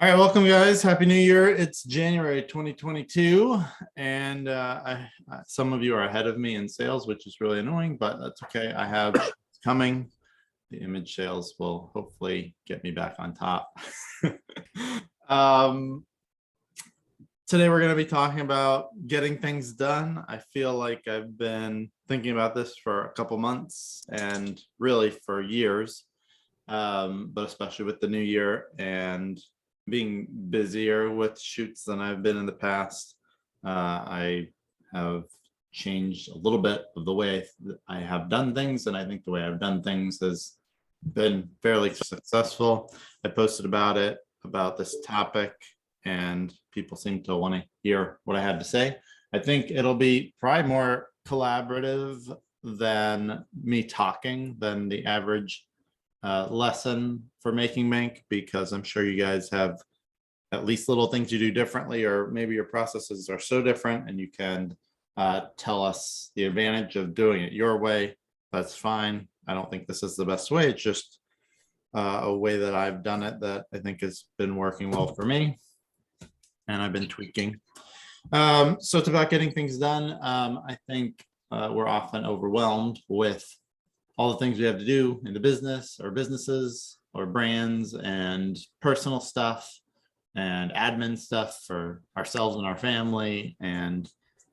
All right, welcome guys. Happy New Year. It's January 2022, and some of you are ahead of me in sales, which is really annoying, but that's okay. I have coming. The image sales will hopefully get me back on top. um, Today we're going to be talking about getting things done. I feel like I've been thinking about this for a couple months and really for years, but especially with the new year and being busier with shoots than I've been in the past. I have changed a little bit of the way I have done things, and I think the way I've done things has been fairly successful. I posted about this topic, and people seem to want to hear what I had to say. I think it'll be probably more collaborative than me talking than the average lesson for making bank, because I'm sure you guys have at least little things you do differently, or maybe your processes are so different, and you can tell us the advantage of doing it your way. That's fine. I don't think this is the best way. It's just a way that I've done it that I think has been working well for me, and I've been tweaking. So it's about getting things done. I think we're often overwhelmed with all the things we have to do in the business or businesses or brands and personal stuff and admin stuff for ourselves and our family and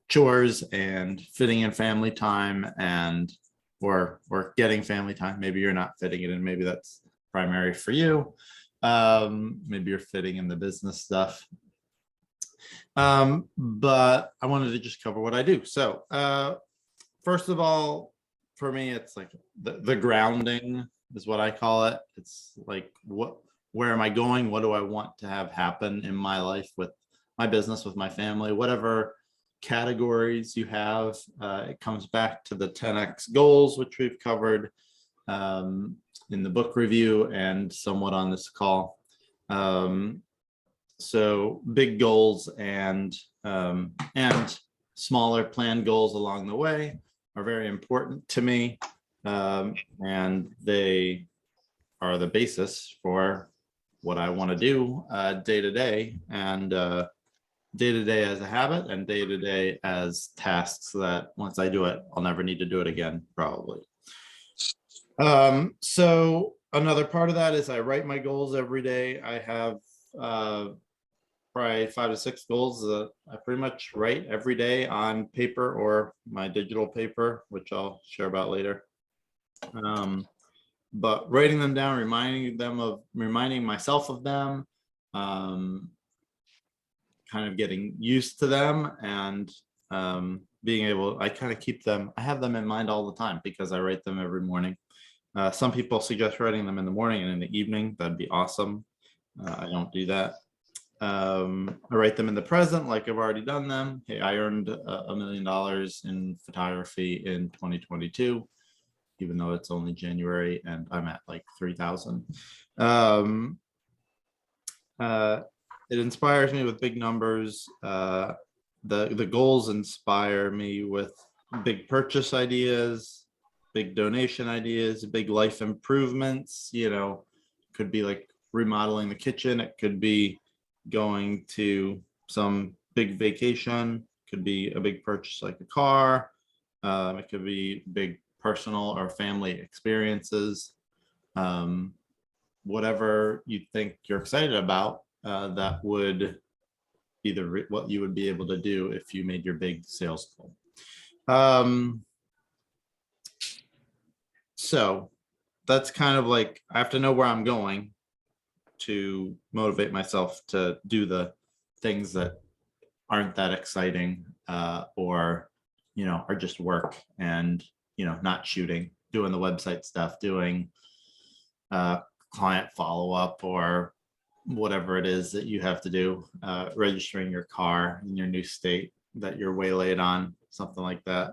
chores and fitting in family time and or getting family time. Maybe you're not fitting it in. Maybe that's primary for you. Maybe you're fitting in the business stuff. But I wanted to just cover what I do. So first of all, for me, it's like the grounding is what I call it. It's like, where am I going? What do I want to have happen in my life, with my business, with my family, whatever categories you have. It comes back to the 10X goals, which we've covered in the book review and somewhat on this call. So big goals and smaller planned goals along the way are very important to me, and they are the basis for what I want to do day to day, and day to day as a habit, and day to day as tasks that once I do it, I'll never need to do it again, probably. So another part of that is I write my goals every day. I have probably 5 to 6 goals that I pretty much write every day on paper or my digital paper, which I'll share about later. But writing them down, reminding myself of them, kind of getting used to them, and being able, I kind of keep them, I have them in mind all the time because I write them every morning. Some people suggest writing them in the morning and in the evening. That'd be awesome. I don't do that. I write them in the present, like I've already done them. Hey, I earned $1 million in photography in 2022, even though it's only January and I'm at like 3,000. It inspires me with big numbers. The goals inspire me with big purchase ideas, big donation ideas, big life improvements. Could be like remodeling the kitchen. It could be going to some big vacation, could be a big purchase like a car. It could be big personal or family experiences. Whatever you think you're excited about, that would be what you would be able to do if you made your big sales goal. So that's kind of like, I have to know where I'm going to motivate myself to do the things that aren't that exciting, or are just work, and not shooting, doing the website stuff, doing client follow-up, or whatever it is that you have to do, registering your car in your new state that you're waylaid on, something like that.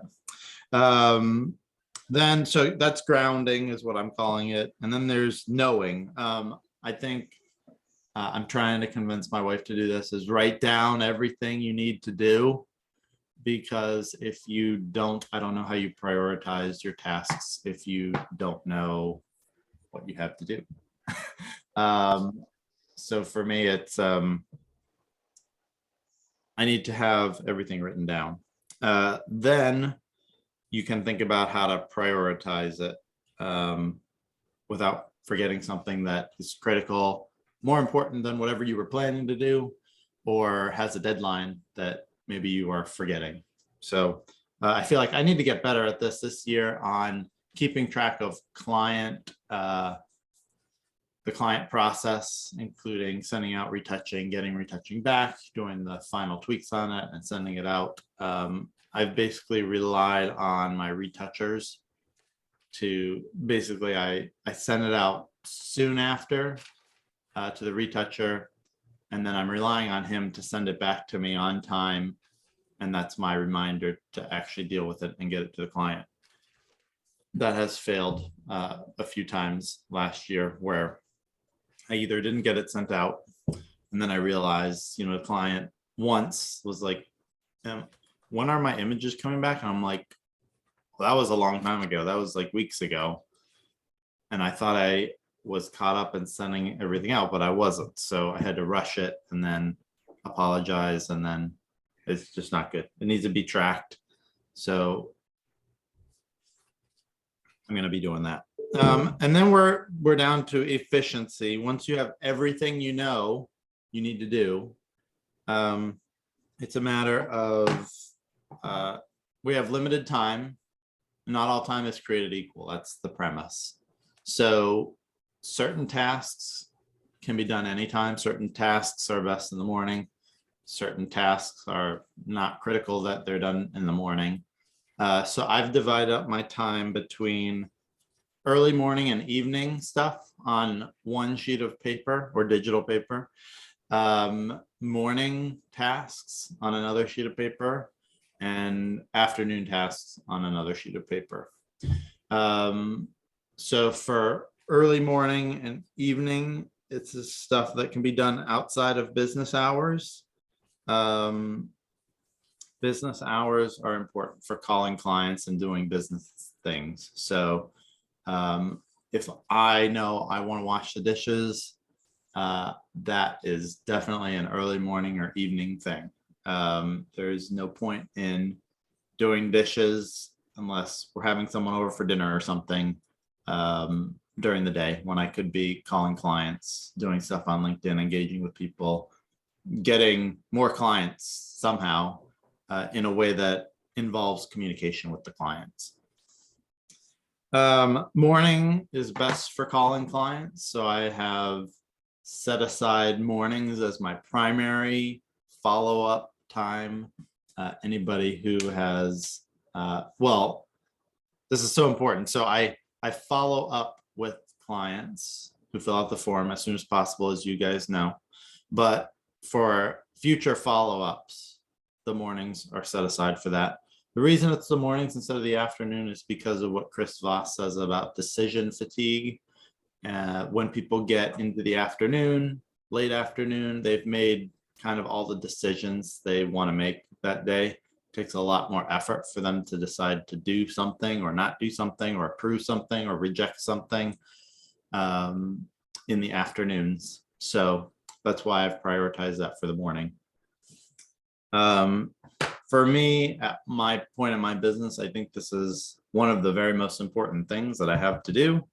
Then so that's grounding is what I'm calling it. And then there's knowing. I think I'm trying to convince my wife to do this, is write down everything you need to do, because if you don't, I don't know how you prioritize your tasks if you don't know what you have to do. So for me, it's I need to have everything written down. Then you can think about how to prioritize it without forgetting something that is critical, more important than whatever you were planning to do, or has a deadline that maybe you are forgetting. So I feel like I need to get better at this year on keeping track of the client process, including sending out retouching, getting retouching back, doing the final tweaks on it, and sending it out. I've basically relied on my retouchers to basically, I send it out soon after to the retoucher, and then I'm relying on him to send it back to me on time. And that's my reminder to actually deal with it and get it to the client. That has failed a few times last year where I either didn't get it sent out, and then I realized, the client once was like, when are my images coming back? And I'm like, well, that was a long time ago. That was like weeks ago. And I thought I was caught up in sending everything out, but I wasn't. So I had to rush it and then apologize. And then it's just not good. It needs to be tracked. So I'm going to be doing that. And then we're down to efficiency. Once you have everything you need to do, it's a matter of we have limited time. Not all time is created equal. That's the premise. So certain tasks can be done anytime. Certain tasks are best in the morning. Certain tasks are not critical that they're done in the morning. So I've divided up my time between early morning and evening stuff on one sheet of paper or digital paper, morning tasks on another sheet of paper, and afternoon tasks on another sheet of paper. So for early morning and evening, it's the stuff that can be done outside of business hours. Business hours are important for calling clients and doing business things. So if I know I want to wash the dishes, that is definitely an early morning or evening thing. There's no point in doing dishes unless we're having someone over for dinner or something during the day, when I could be calling clients, doing stuff on LinkedIn, engaging with people, getting more clients somehow in a way that involves communication with the clients. Morning is best for calling clients. So I have set aside mornings as my primary follow-up time. Anybody who has, well, this is so important. So I follow up with clients who fill out the form as soon as possible, as you guys know. But for future follow-ups, the mornings are set aside for that. The reason it's the mornings instead of the afternoon is because of what Chris Voss says about decision fatigue. When people get into the afternoon, late afternoon, they've made kind of all the decisions they want to make that day. It takes a lot more effort for them to decide to do something or not do something or approve something or reject something in the afternoons. So that's why I've prioritized that for the morning. For me, at my point in my business, I think this is one of the very most important things that I have to do.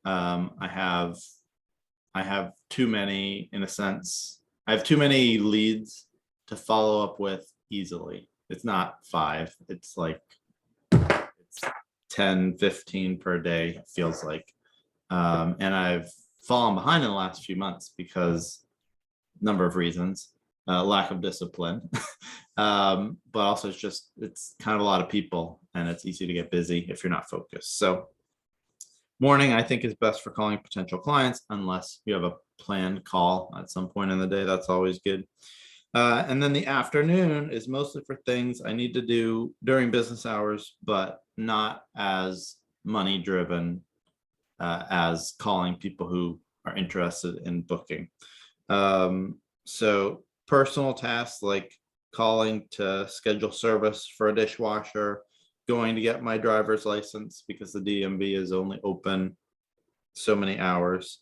I have too many, in a sense, I have too many leads to follow up with easily. It's not 5, it's like it's 10, 15 per day, it feels like. And I've fallen behind in the last few months because number of reasons. Lack of discipline, but also it's kind of a lot of people and it's easy to get busy if you're not focused. So morning, I think, is best for calling potential clients unless you have a planned call at some point in the day. That's always good. And then the afternoon is mostly for things I need to do during business hours, but not as money driven as calling people who are interested in booking. So personal tasks like calling to schedule service for a dishwasher, going to get my driver's license because the DMV is only open so many hours,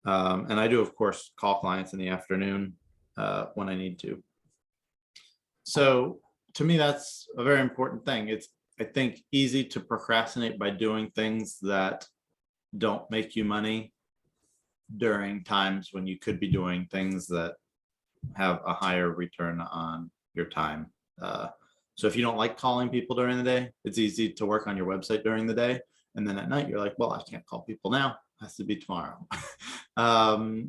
And I do, of course, call clients in the afternoon when I need to. So to me, that's a very important thing. It's, I think, easy to procrastinate by doing things that don't make you money during times when you could be doing things that have a higher return on your time. So if you don't like calling people during the day, it's easy to work on your website during the day. And then at night, you're like, well, I can't call people now. It has to be tomorrow.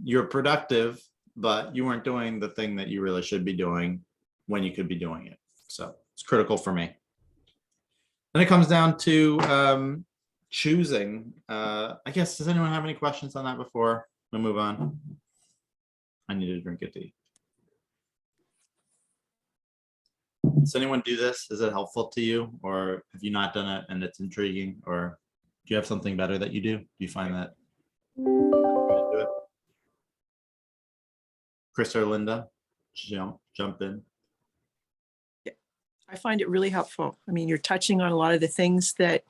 You're productive, but you weren't doing the thing that you really should be doing when you could be doing it. So it's critical for me. Then it comes down to choosing. I guess, does anyone have any questions on that before we move on? I need to drink a tea. Does anyone do this? Is it helpful to you, or have you not done it and it's intriguing, or do you have something better that you do? Do you find that? Chris or Linda, jump in. I find it really helpful. I mean, you're touching on a lot of the things that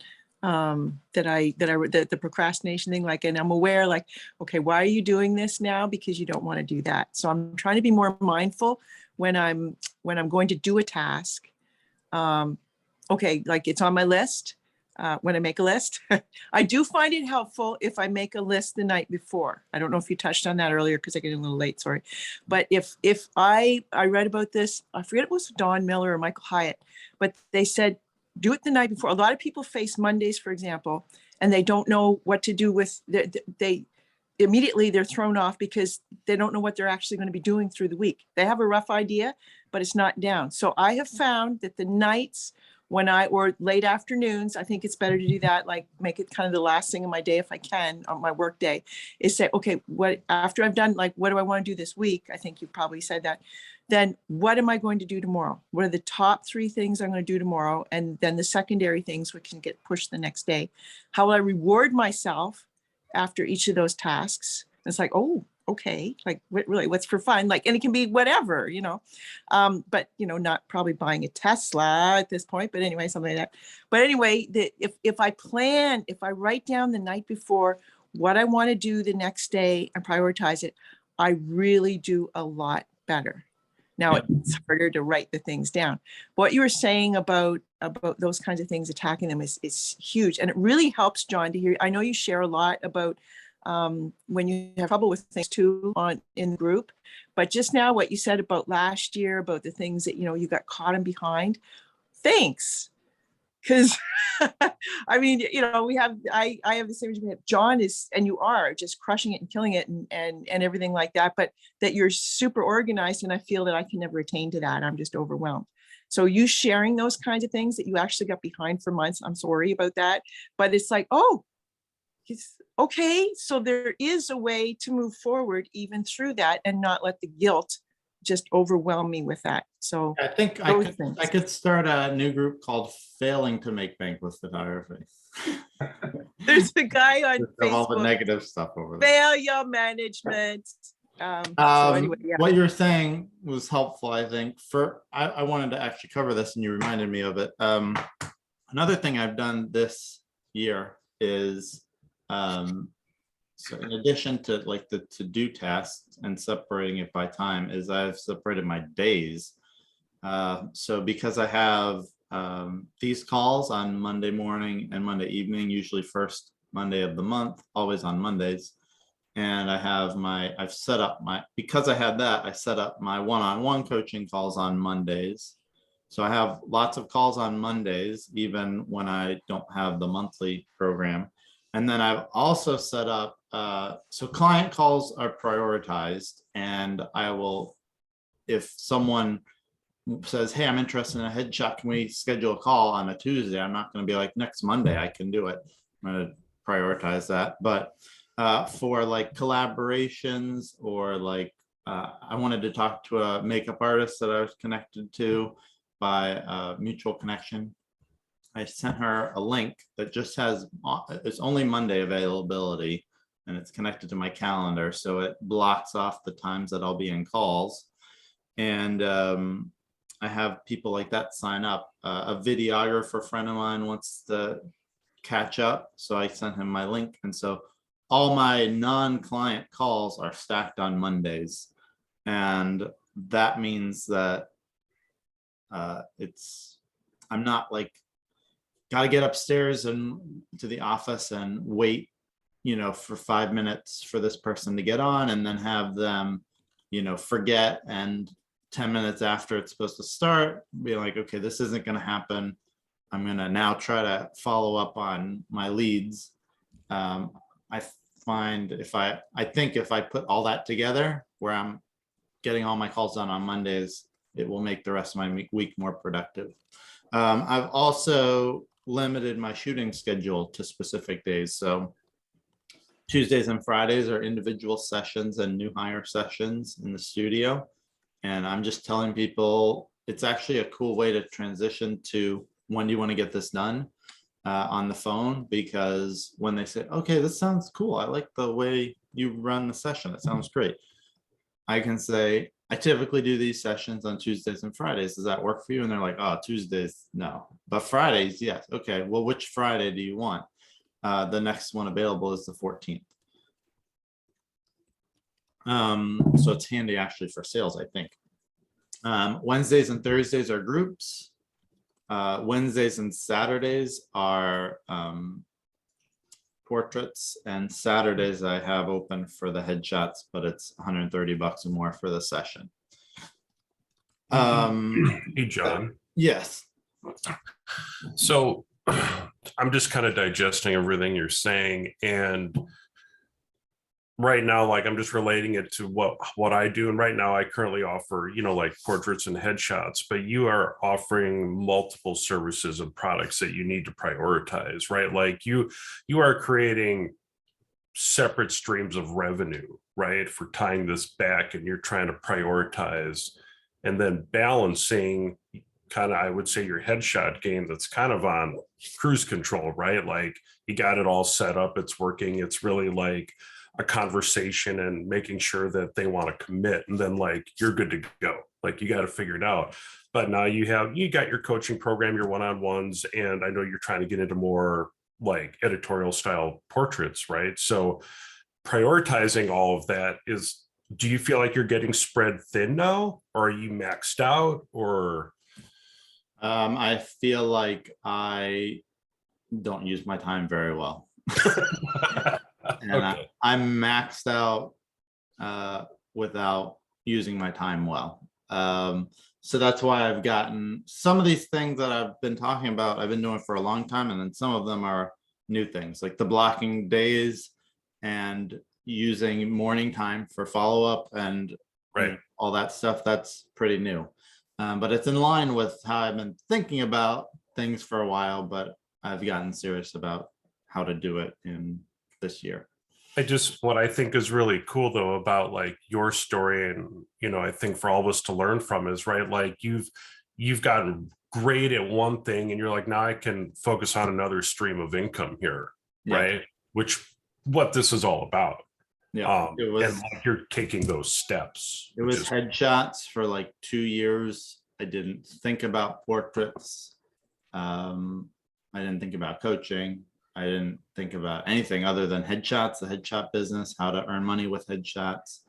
the procrastination thing, like, and I'm aware, like, okay, why are you doing this now? Because you don't want to do that. So I'm trying to be more mindful when I'm going to do a task. Okay, like it's on my list. When I make a list, I do find it helpful if I make a list the night before. I don't know if you touched on that earlier because I get a little late, sorry. But if I read about this, I forget it was Don Miller or Michael Hyatt, but they said, do it the night before. A lot of people face Mondays, for example, and they don't know what to do with, they immediately they're thrown off because they don't know what they're actually going to be doing through the week. They have a rough idea, but it's not down. So I have found that the nights when or late afternoons, I think it's better to do that, like make it kind of the last thing of my day if I can, on my work day, is say, okay, what, after I've done, like, what do I want to do this week? I think you probably said that. Then what am I going to do tomorrow? What are the top 3 things I'm going to do tomorrow? And then the secondary things which can get pushed the next day. How will I reward myself after each of those tasks? It's like, oh, okay, like really, what's for fun? Like, and it can be whatever, but not probably buying a Tesla at this point, but anyway, something like that. But anyway, if I write down the night before what I want to do the next day and prioritize it, I really do a lot better. Now it's harder to write the things down. What you were saying about those kinds of things, attacking them is huge. And it really helps, John, to hear. I know you share a lot about when you have trouble with things too in the group, but just now what you said about last year, about the things that, you got caught in behind, thanks. Because I mean, I have the same, John is, and you are just crushing it and killing it and everything like that, but that you're super organized. And I feel that I can never attain to that. I'm just overwhelmed. So you sharing those kinds of things that you actually got behind for months, I'm sorry about that, but it's like, oh, it's okay. So there is a way to move forward even through that and not let the guilt just overwhelm me with that. So I think I could start a new group called Failing to Make Bank with Photography. There's a guy on Facebook, all the negative stuff over there. Failure management. So anyway, yeah. What you were saying was helpful, I think. I wanted to actually cover this and you reminded me of it. Another thing I've done this year is so in addition to like the to-do tasks and separating it by time, is I've separated my days. So because I have these calls on Monday morning and Monday evening, usually first Monday of the month, always on Mondays. And I've set up because I had that, I set up my one-on-one coaching calls on Mondays. So I have lots of calls on Mondays, even when I don't have the monthly program. And then I've also set up, so client calls are prioritized, and I will, if someone says, hey, I'm interested in a head shot, can we schedule a call on a Tuesday? I'm not going to be like, next Monday I can do it. I'm going to prioritize that. But for like collaborations or like, I wanted to talk to a makeup artist that I was connected to by mutual connection. I sent her a link that just has, it's only Monday availability, and it's connected to my calendar. So it blocks off the times that I'll be in calls. And I have people like that sign up. A videographer friend of mine wants to catch up. So I sent him my link. And so all my non-client calls are stacked on Mondays. And that means that I'm not like, gotta get upstairs and to the office and wait, for 5 minutes for this person to get on and then have them, forget. And 10 minutes after it's supposed to start, be like, okay, this isn't going to happen. I'm going to now try to follow up on my leads. I find I think if I put all that together where I'm getting all my calls done on Mondays, it will make the rest of my week more productive. I've also limited my shooting schedule to specific days. So Tuesdays and Fridays are individual sessions and new hire sessions in the studio. And I'm just telling people it's actually a cool way to transition to when do you want to get this done on the phone, because when they say, okay, this sounds cool, I like the way you run the session, it sounds great, I can say, I typically do these sessions on Tuesdays and Fridays. Does that work for you? And they're like, oh, Tuesdays, no. But Fridays, yes. Okay, well, which Friday do you want? The next one available is the 14th. So it's handy actually for sales, I think. Wednesdays and Thursdays are groups. Wednesdays and Saturdays are portraits, and Saturdays I have open for the headshots, but it's $130 or more for the session. Hey, John. Yes. So I'm just kind of digesting everything you're saying. And right now, like, I'm just relating it to what I do. And right now I currently offer, like portraits and headshots, but you are offering multiple services and products that you need to prioritize, right? Like you are creating separate streams of revenue, right? For tying this back, and you're trying to prioritize and then balancing kind of, I would say, your headshot game that's kind of on cruise control, right? Like you got it all set up, it's working. It's really like a conversation and making sure that they want to commit, and then like you're good to go. Like you got to figure it out. But now you got your coaching program, your one-on-ones, and I know you're trying to get into more like editorial style portraits, right? So prioritizing all of that is, do you feel like you're getting spread thin now, or are you maxed out, or? I feel like I don't use my time very well. And Okay. I'm maxed out without using my time well. So that's why I've gotten some of these things that I've been talking about, I've been doing for a long time. And then some of them are new things, like the blocking days and using morning time for follow-up and Right. all that stuff. That's pretty new. But it's in line with how I've been thinking about things for a while, but I've gotten serious about how to do it in this year. What I think is really cool though about like your story, and I think for all of us to learn from is, right, like you've gotten great at one thing and you're like, now I can focus on another stream of income here, Yeah. right? Which what this is all about. Yeah, it was, and like you're taking those steps. it was headshots for like 2 years. I didn't think about portraits. I didn't think about coaching. I didn't think about anything other than headshots, the headshot business, how to earn money with headshots.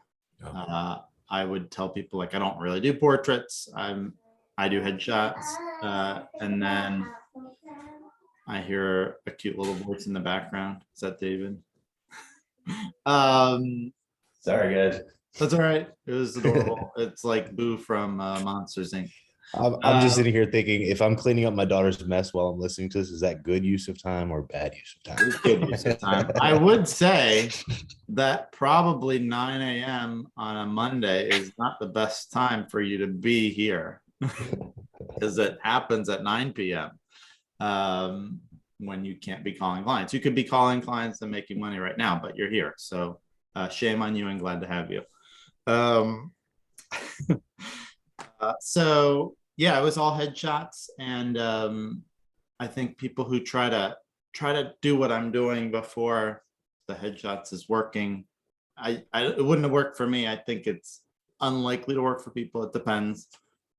I would tell people like, I don't really do portraits. I do headshots. And then I hear a cute little voice in the background. Is that David? Sorry, guys. That's all right. It was adorable. It's like Boo from Monsters Inc. I'm just sitting here thinking, if I'm cleaning up my daughter's mess while I'm listening to this, is that good use of time or bad use of time? Good use of time. I would say that probably 9 a.m. on a Monday is not the best time for you to be here because it happens at 9 p.m. When you can't be calling clients. You could be calling clients and making money right now, but you're here. So shame on you and glad to have you. So yeah, it was all headshots, and I think people who try to do what I'm doing before the headshots is working. It wouldn't have worked for me. I think it's unlikely to work for people. It depends.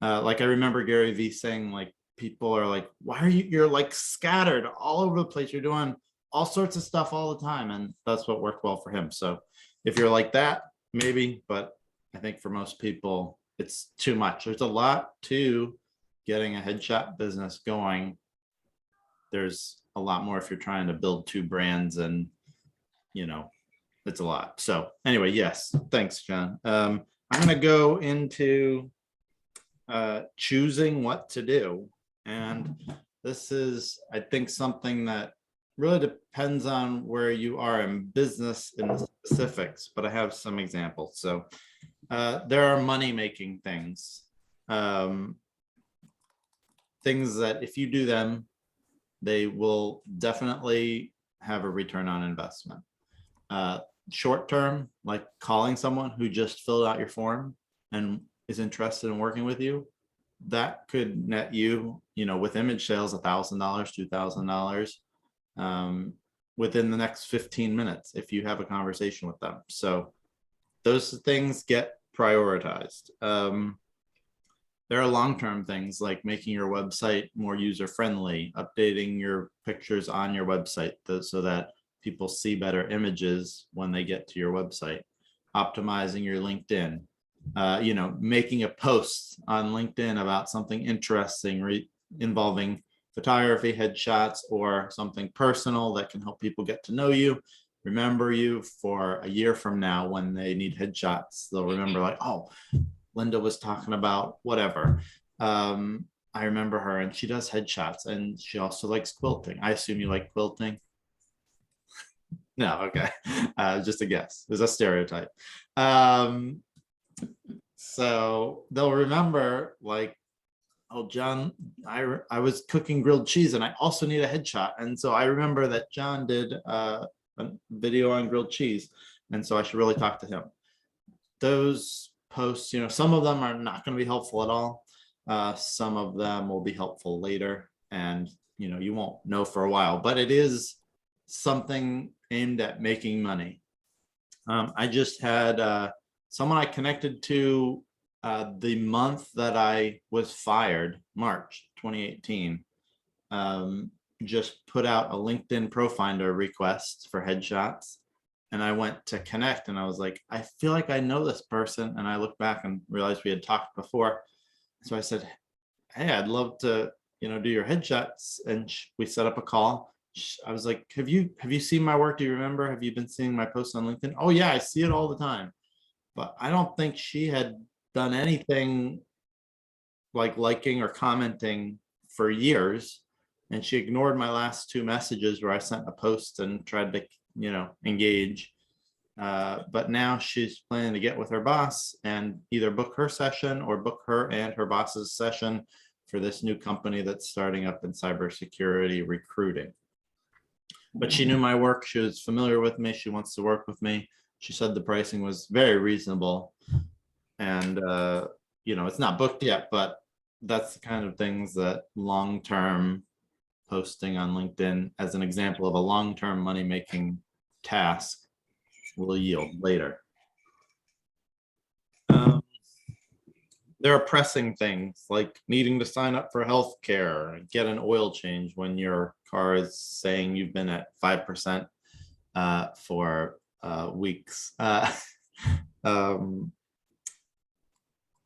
Like I remember Gary Vee saying, like, people are like, why are you're like scattered all over the place. You're doing all sorts of stuff all the time, and that's what worked well for him. So if you're like that, maybe, but I think for most people, it's too much. There's a lot to getting a headshot business going. There's a lot more if you're trying to build two brands, and it's a lot. So anyway, yes, thanks, John. I'm gonna go into choosing what to do. And this is, I think, something that really depends on where you are in business in the specifics, but I have some examples. So there are money-making things. Things that if you do them, they will definitely have a return on investment. Short term, like calling someone who just filled out your form and is interested in working with you, that could net you, with image sales, $1,000, $2,000 within the next 15 minutes if you have a conversation with them. So those things get prioritized. There are long-term things like making your website more user-friendly, updating your pictures on your website so that people see better images when they get to your website, optimizing your LinkedIn, making a post on LinkedIn about something interesting involving photography, headshots, or something personal that can help people get to know you, remember you for a year from now when they need headshots. They'll remember like, oh, Linda was talking about whatever. I remember her and she does headshots and she also likes quilting. I assume you like quilting. No, okay. Just a guess. There's a stereotype. So they'll remember like, oh, John, I was cooking grilled cheese and I also need a headshot. And so I remember that John did a video on grilled cheese. And so I should really talk to him. Those posts, some of them are not going to be helpful at all. Some of them will be helpful later. And, you won't know for a while, but it is something aimed at making money. I just had someone I connected to the month that I was fired, March 2018, just put out a LinkedIn Profinder request for headshots. And I went to connect and I was like, I feel like I know this person. And I looked back and realized we had talked before. So I said, hey, I'd love to, do your headshots. And we set up a call. I was like, have you seen my work? Do you remember? Have you been seeing my posts on LinkedIn? Oh yeah, I see it all the time. But I don't think she had done anything like liking or commenting for years. And she ignored my last two messages where I sent a post and tried to, engage. But now she's planning to get with her boss and either book her session or book her and her boss's session for this new company that's starting up in cybersecurity recruiting. But she knew my work. She was familiar with me. She wants to work with me. She said the pricing was very reasonable. And, it's not booked yet, but that's the kind of things that long-term posting on LinkedIn as an example of a long-term money-making task will yield later. There are pressing things like needing to sign up for healthcare, get an oil change when your car is saying you've been at 5% for weeks.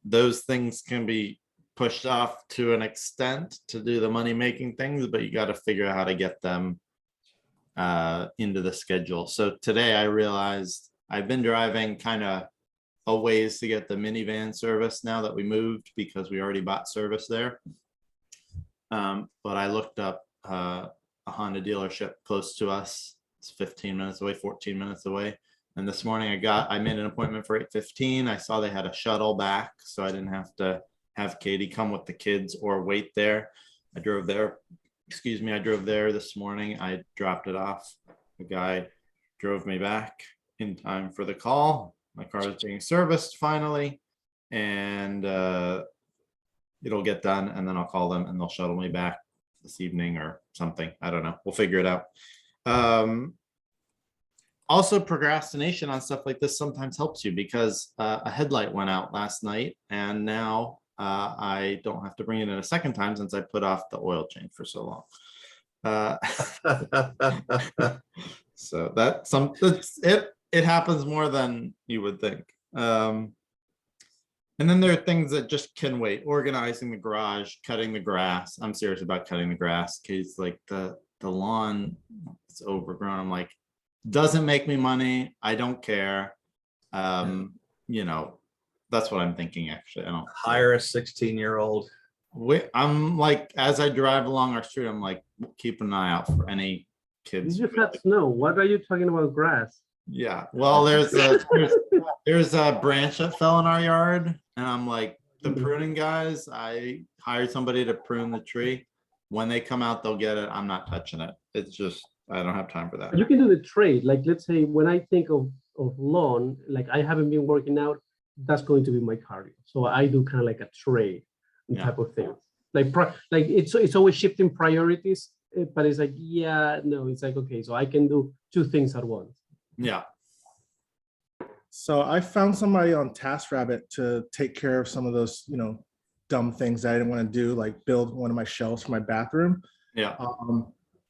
Those things can be pushed off to an extent to do the money-making things, but you got to figure out how to get them into the schedule. So today I realized I've been driving kind of a ways to get the minivan service now that we moved because we already bought service there. But I looked up a Honda dealership close to us. It's 15 minutes away, 14 minutes away. And this morning I made an appointment for 8:15. I saw they had a shuttle back, so I didn't have to have Katie come with the kids or wait there. I drove there this morning. I dropped it off. The guy drove me back in time for the call. My car is being serviced finally, and it'll get done, and then I'll call them and they'll shuttle me back this evening or something. I don't know. We'll figure it out. Also, procrastination on stuff like this sometimes helps you because a headlight went out last night, and now I don't have to bring it in a second time since I put off the oil change for so long. Uh, so it happens more than you would think. And then there are things that just can wait. Organizing the garage, cutting the grass. I'm serious about cutting the grass because like the lawn is overgrown. I'm like, doesn't make me money. I don't care. You know, that's what I'm thinking actually. I don't Hire a 16-year-old. I'm like, as I drive along our street, I'm like, keep an eye out for any You kids. just had snow. What are you talking about grass? Yeah, well, there's a branch that fell in our yard, and I'm like, the pruning guys, I hired somebody to prune the tree. When they come out, they'll get it. I'm not touching it. It's just, I don't have time for that. You can do the trade. Like, let's say when I think of lawn, like I haven't been working out, that's going to be my cardio. So I do kind of like a trade type of thing. Like, like it's always shifting priorities, but it's like, yeah, no, it's like, okay, so I can do two things at once. Yeah. So I found somebody on TaskRabbit to take care of some of those, dumb things that I didn't want to do, like build one of my shelves for my bathroom. Yeah.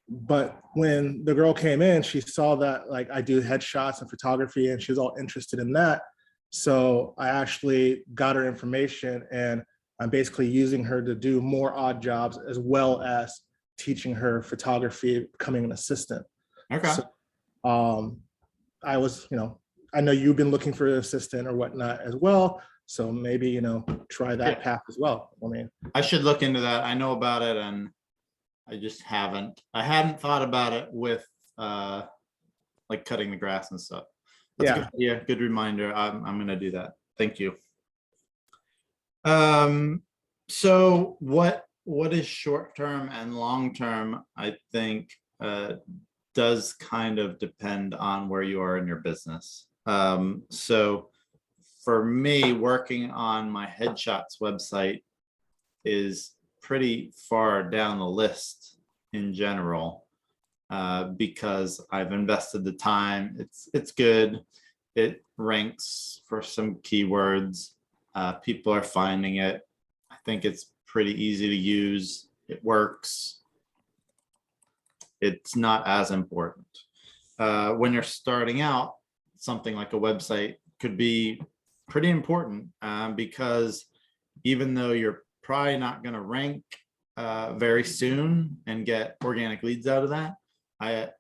But when the girl came in, she saw that like I do headshots and photography, and she was all interested in that. So I actually got her information, and I'm basically using her to do more odd jobs as well as teaching her photography, becoming an assistant. Okay. So, I was, I know you've been looking for an assistant or whatnot as well. So maybe, try that path as well. I mean, I should look into that. I know about it, and I just haven't. I hadn't thought about it with like cutting the grass and stuff. That's a good idea. Good reminder. I'm gonna do that. Thank you. So what is short term and long term? I think does kind of depend on where you are in your business. So for me, working on my headshots website is pretty far down the list in general, because I've invested the time. It's good. It ranks for some keywords. People are finding it. I think it's pretty easy to use. It works. It's not as important. When you're starting out, something like a website could be pretty important, because even though you're probably not going to rank very soon and get organic leads out of that, I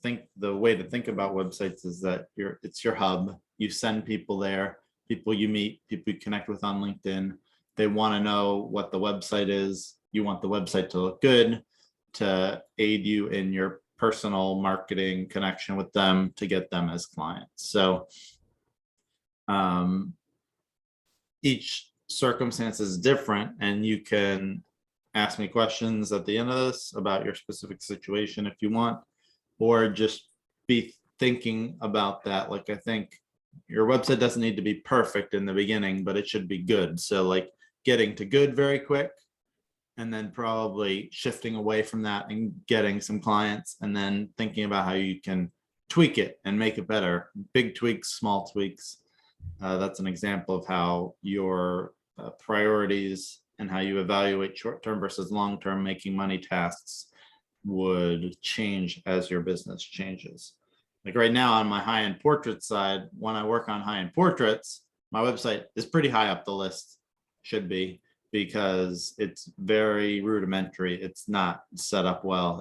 think the way to think about websites is that it's your hub. You send people there, people you meet, people you connect with on LinkedIn. They want to know what the website is. You want the website to look good, to aid you in your personal marketing connection with them, to get them as clients. So each circumstance is different, and you can ask me questions at the end of this about your specific situation if you want, or just be thinking about that. Like, I think your website doesn't need to be perfect in the beginning, but it should be good. So like getting to good very quick, and then probably shifting away from that and getting some clients, and then thinking about how you can tweak it and make it better. Big tweaks, small tweaks. That's an example of how your priorities and how you evaluate short-term versus long-term making money tasks would change as your business changes. Like right now on my high-end portrait side, when I work on high-end portraits, my website is pretty high up the list, should be, because it's very rudimentary. It's not set up well.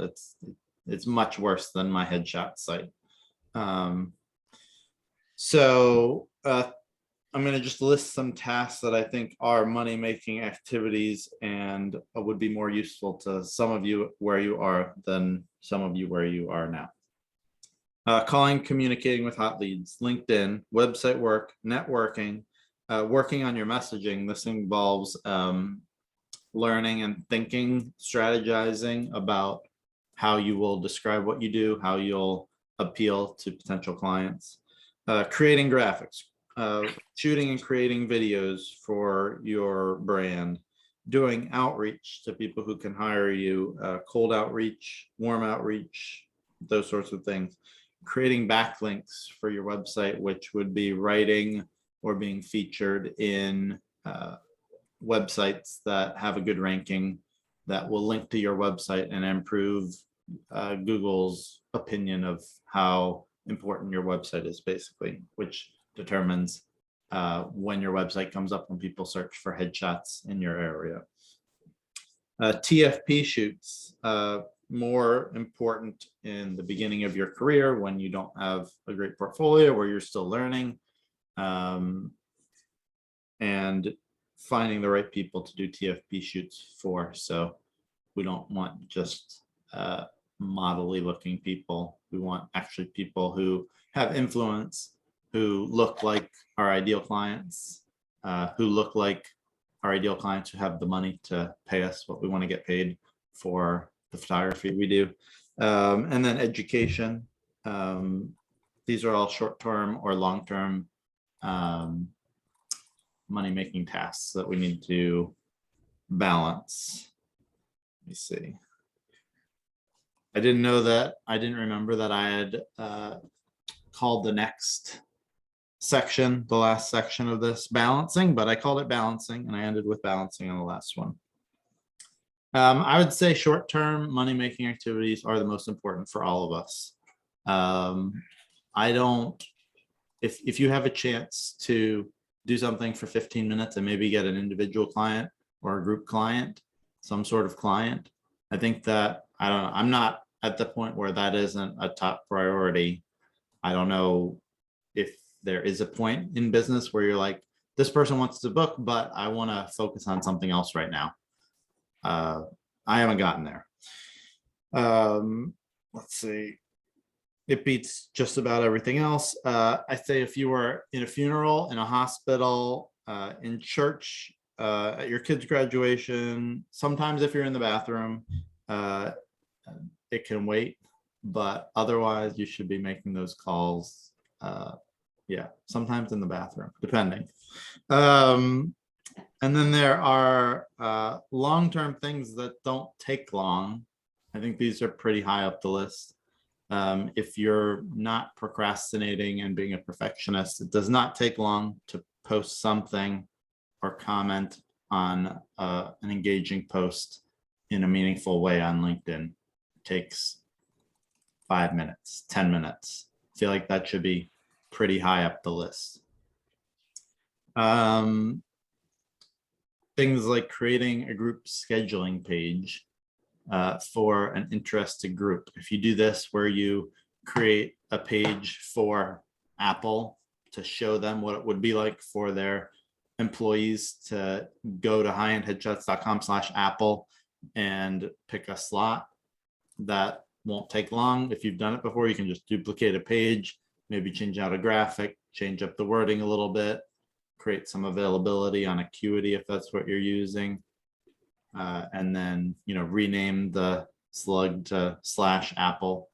It's much worse than my headshot site. So I'm going to just list some tasks that I think are money-making activities and would be more useful to some of you where you are than some of you where you are now. Calling, communicating with hot leads, LinkedIn, website work, networking, working on your messaging. This involves learning and thinking, strategizing about how you will describe what you do, how you'll appeal to potential clients. Creating graphics, shooting and creating videos for your brand, doing outreach to people who can hire you, cold outreach, warm outreach, those sorts of things. Creating backlinks for your website, which would be writing or being featured in websites that have a good ranking that will link to your website and improve Google's opinion of how important your website is, basically, which determines when your website comes up when people search for headshots in your area. TFP shoots, more important in the beginning of your career when you don't have a great portfolio, where you're still learning, and finding the right people to do TFP shoots for. So we don't want just modelly looking people. We want actually people who have influence, who look like our ideal clients, who look like our ideal clients who have the money to pay us what we want to get paid for the photography we do. And then education. These are all short-term or long-term money-making tasks that we need to balance. Let me see. I didn't know that. I didn't remember that I had called the next section, the last section of this, balancing, but I called it balancing, and I ended with balancing on the last one. I would say short-term money-making activities are the most important for all of us. I don't, if you have a chance to do something for 15 minutes and maybe get an individual client or a group client, some sort of client, I think that, I don't know, I'm not at the point where that isn't a top priority. I don't know if there is a point in business where you're like, this person wants to book, but I want to focus on something else right now. I haven't gotten there. Let's see. It beats just about everything else. I say if you were in a funeral, in a hospital, in church, at your kid's graduation, sometimes if you're in the bathroom, it can wait, but otherwise you should be making those calls. Yeah, sometimes in the bathroom, depending. And then there are long-term things that don't take long. I think these are pretty high up the list. If you're not procrastinating and being a perfectionist, it does not take long to post something or comment on an engaging post in a meaningful way on LinkedIn. It takes 5 minutes, 10 minutes. I feel like that should be pretty high up the list. Things like creating a group scheduling page for an interested group. If you do this where you create a page for Apple to show them what it would be like for their employees to go to highendheadshots.com/Apple and pick a slot, that won't take long. If you've done it before, you can just duplicate a page, maybe change out a graphic, change up the wording a little bit, create some availability on Acuity if that's what you're using. And then, rename the slug to /Apple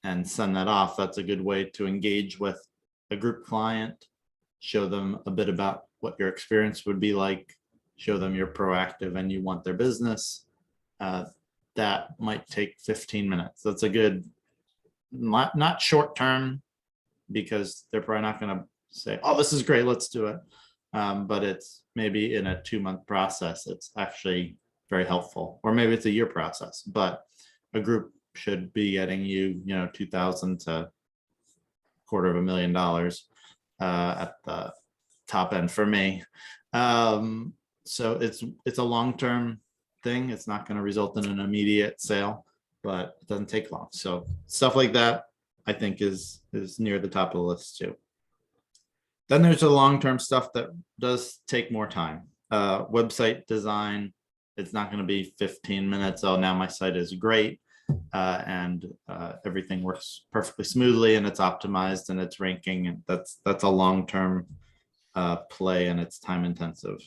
and send that off. That's a good way to engage with a group client, show them a bit about what your experience would be like, show them you're proactive and you want their business. That might take 15 minutes. That's a good, not short term, because they're probably not going to say, oh, this is great, let's do it. But it's maybe in a 2-month process, it's actually very helpful, or maybe it's a year process, but a group should be getting you, $2,000 to $250,000 at the top end for me. So it's a long-term thing. It's not going to result in an immediate sale, but it doesn't take long. So stuff like that, I think, is near the top of the list too. Then there's the long-term stuff that does take more time. Website design. It's not going to be 15 minutes. Oh, now my site is great. And everything works perfectly smoothly and it's optimized and it's ranking. And that's a long-term play, and it's time intensive.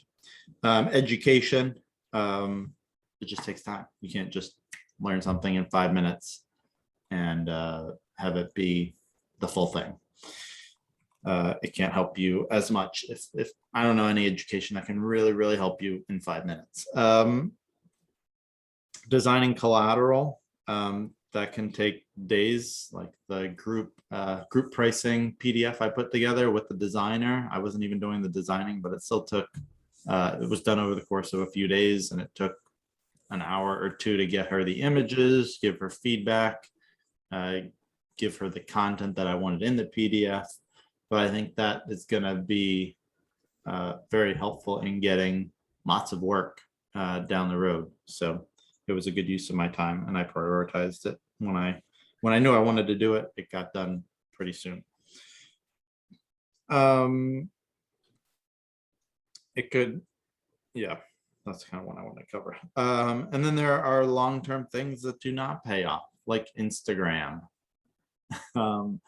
Education, it just takes time. You can't just learn something in 5 minutes and have it be the full thing. It can't help you as much if I don't know any education that can really help you in 5 minutes. Designing collateral, that can take days, like the group pricing PDF I put together with the designer. I wasn't even doing the designing, but it still took, it was done over the course of a few days, and it took an hour or two to get her the images, give her feedback, give her the content that I wanted in the PDF. But I think that is going to be very helpful in getting lots of work down the road. So it was a good use of my time, and I prioritized it. When I knew I wanted to do it, it got done pretty soon. It could, yeah, that's kind of what I want to cover. And then there are long-term things that do not pay off, like Instagram. I'm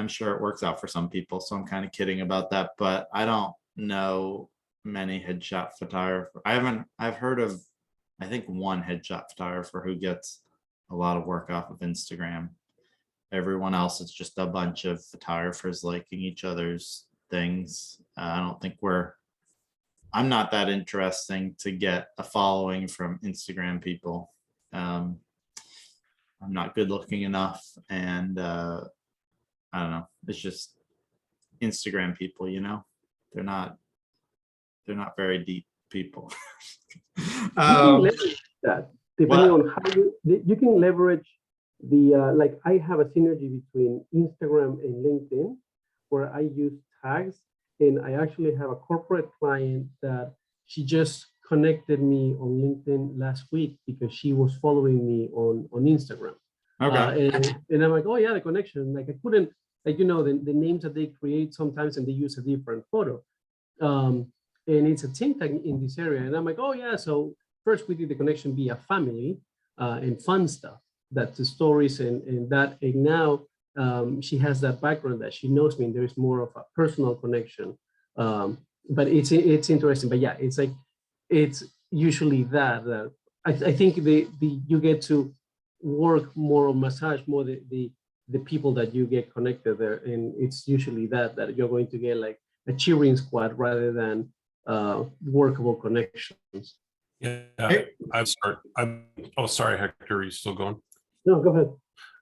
sure it works out for some people, so I'm kind of kidding about that, but I don't know many headshot photographer. I've heard of, I think, one headshot photographer who gets a lot of work off of Instagram. Everyone else, it's just a bunch of photographers liking each other's things. I don't think I'm not that interesting to get a following from Instagram people. I'm not good looking enough, and I don't know. It's just Instagram people, you know. They're not very deep people. You can leverage that depending on how you can leverage the like I have a synergy between Instagram and LinkedIn where I use tags, and I actually have a corporate client that she just connected me on LinkedIn last week because she was following me on Instagram. Okay. And I'm like, oh yeah, the connection. Like I couldn't, like, you know, the names that they create sometimes and they use a different photo. And it's a think tank in this area. And I'm like, oh yeah. So first we did the connection via family and fun stuff. That's the stories and that. And now she has that background that she knows me and there's more of a personal connection. But it's interesting. But yeah, it's like, it's usually that. I think you get to work more on massage more the people that you get connected there, and it's usually that you're going to get like a cheering squad rather than workable connections. Yeah, oh, sorry, Hector, are you still going? No, go ahead.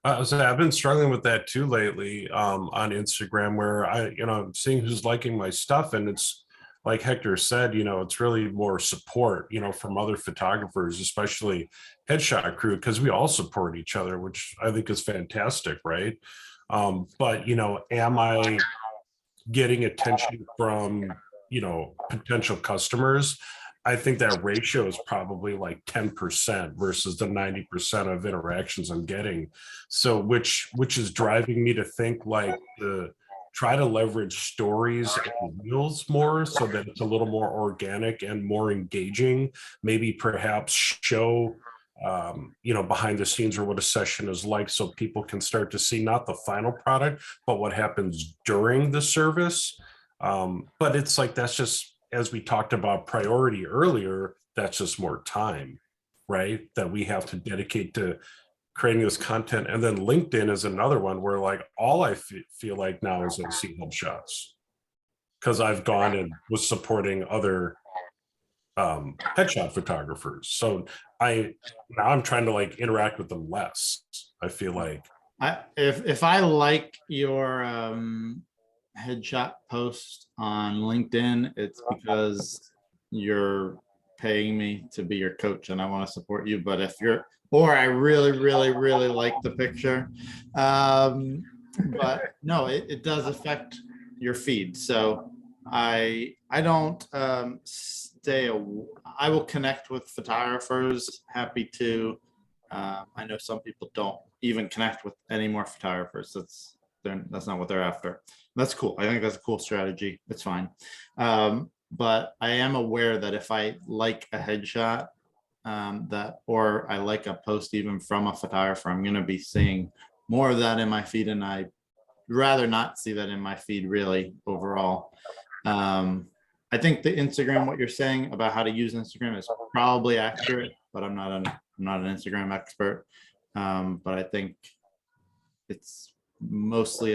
I've been struggling with that too lately on Instagram, where I'm seeing who's liking my stuff, and it's like Hector said, it's really more support, from other photographers, especially headshot crew, because we all support each other, which I think is fantastic, right? But am I getting attention from potential customers? I think that ratio is probably like 10% versus the 90% of interactions I'm getting. So which is driving me to think like try to leverage stories and reels more so that it's a little more organic and more engaging. Maybe perhaps show behind the scenes or what a session is like, so people can start to see not the final product, but what happens during the service. But it's like, that's just, as we talked about priority earlier, that's just more time, right? That we have to dedicate to creating this content. And then LinkedIn is another one where like all I feel like now is I see headshots because I've gone and was supporting other headshot photographers. So now I'm trying to like interact with them less. I feel like if I like your headshot post on LinkedIn, it's because you're paying me to be your coach and I want to support you. But if you're, or I really, really, really like the picture, but no, it does affect your feed. So I don't I will connect with photographers, happy to. I know some people don't even connect with any more photographers. That's not what they're after. That's cool. I think that's a cool strategy. It's fine. But I am aware that if I like a headshot or I like a post even from a photographer, I'm going to be seeing more of that in my feed, and I'd rather not see that in my feed really overall. I think the Instagram, what you're saying about how to use Instagram is probably accurate, but I'm not an Instagram expert. But I think it's mostly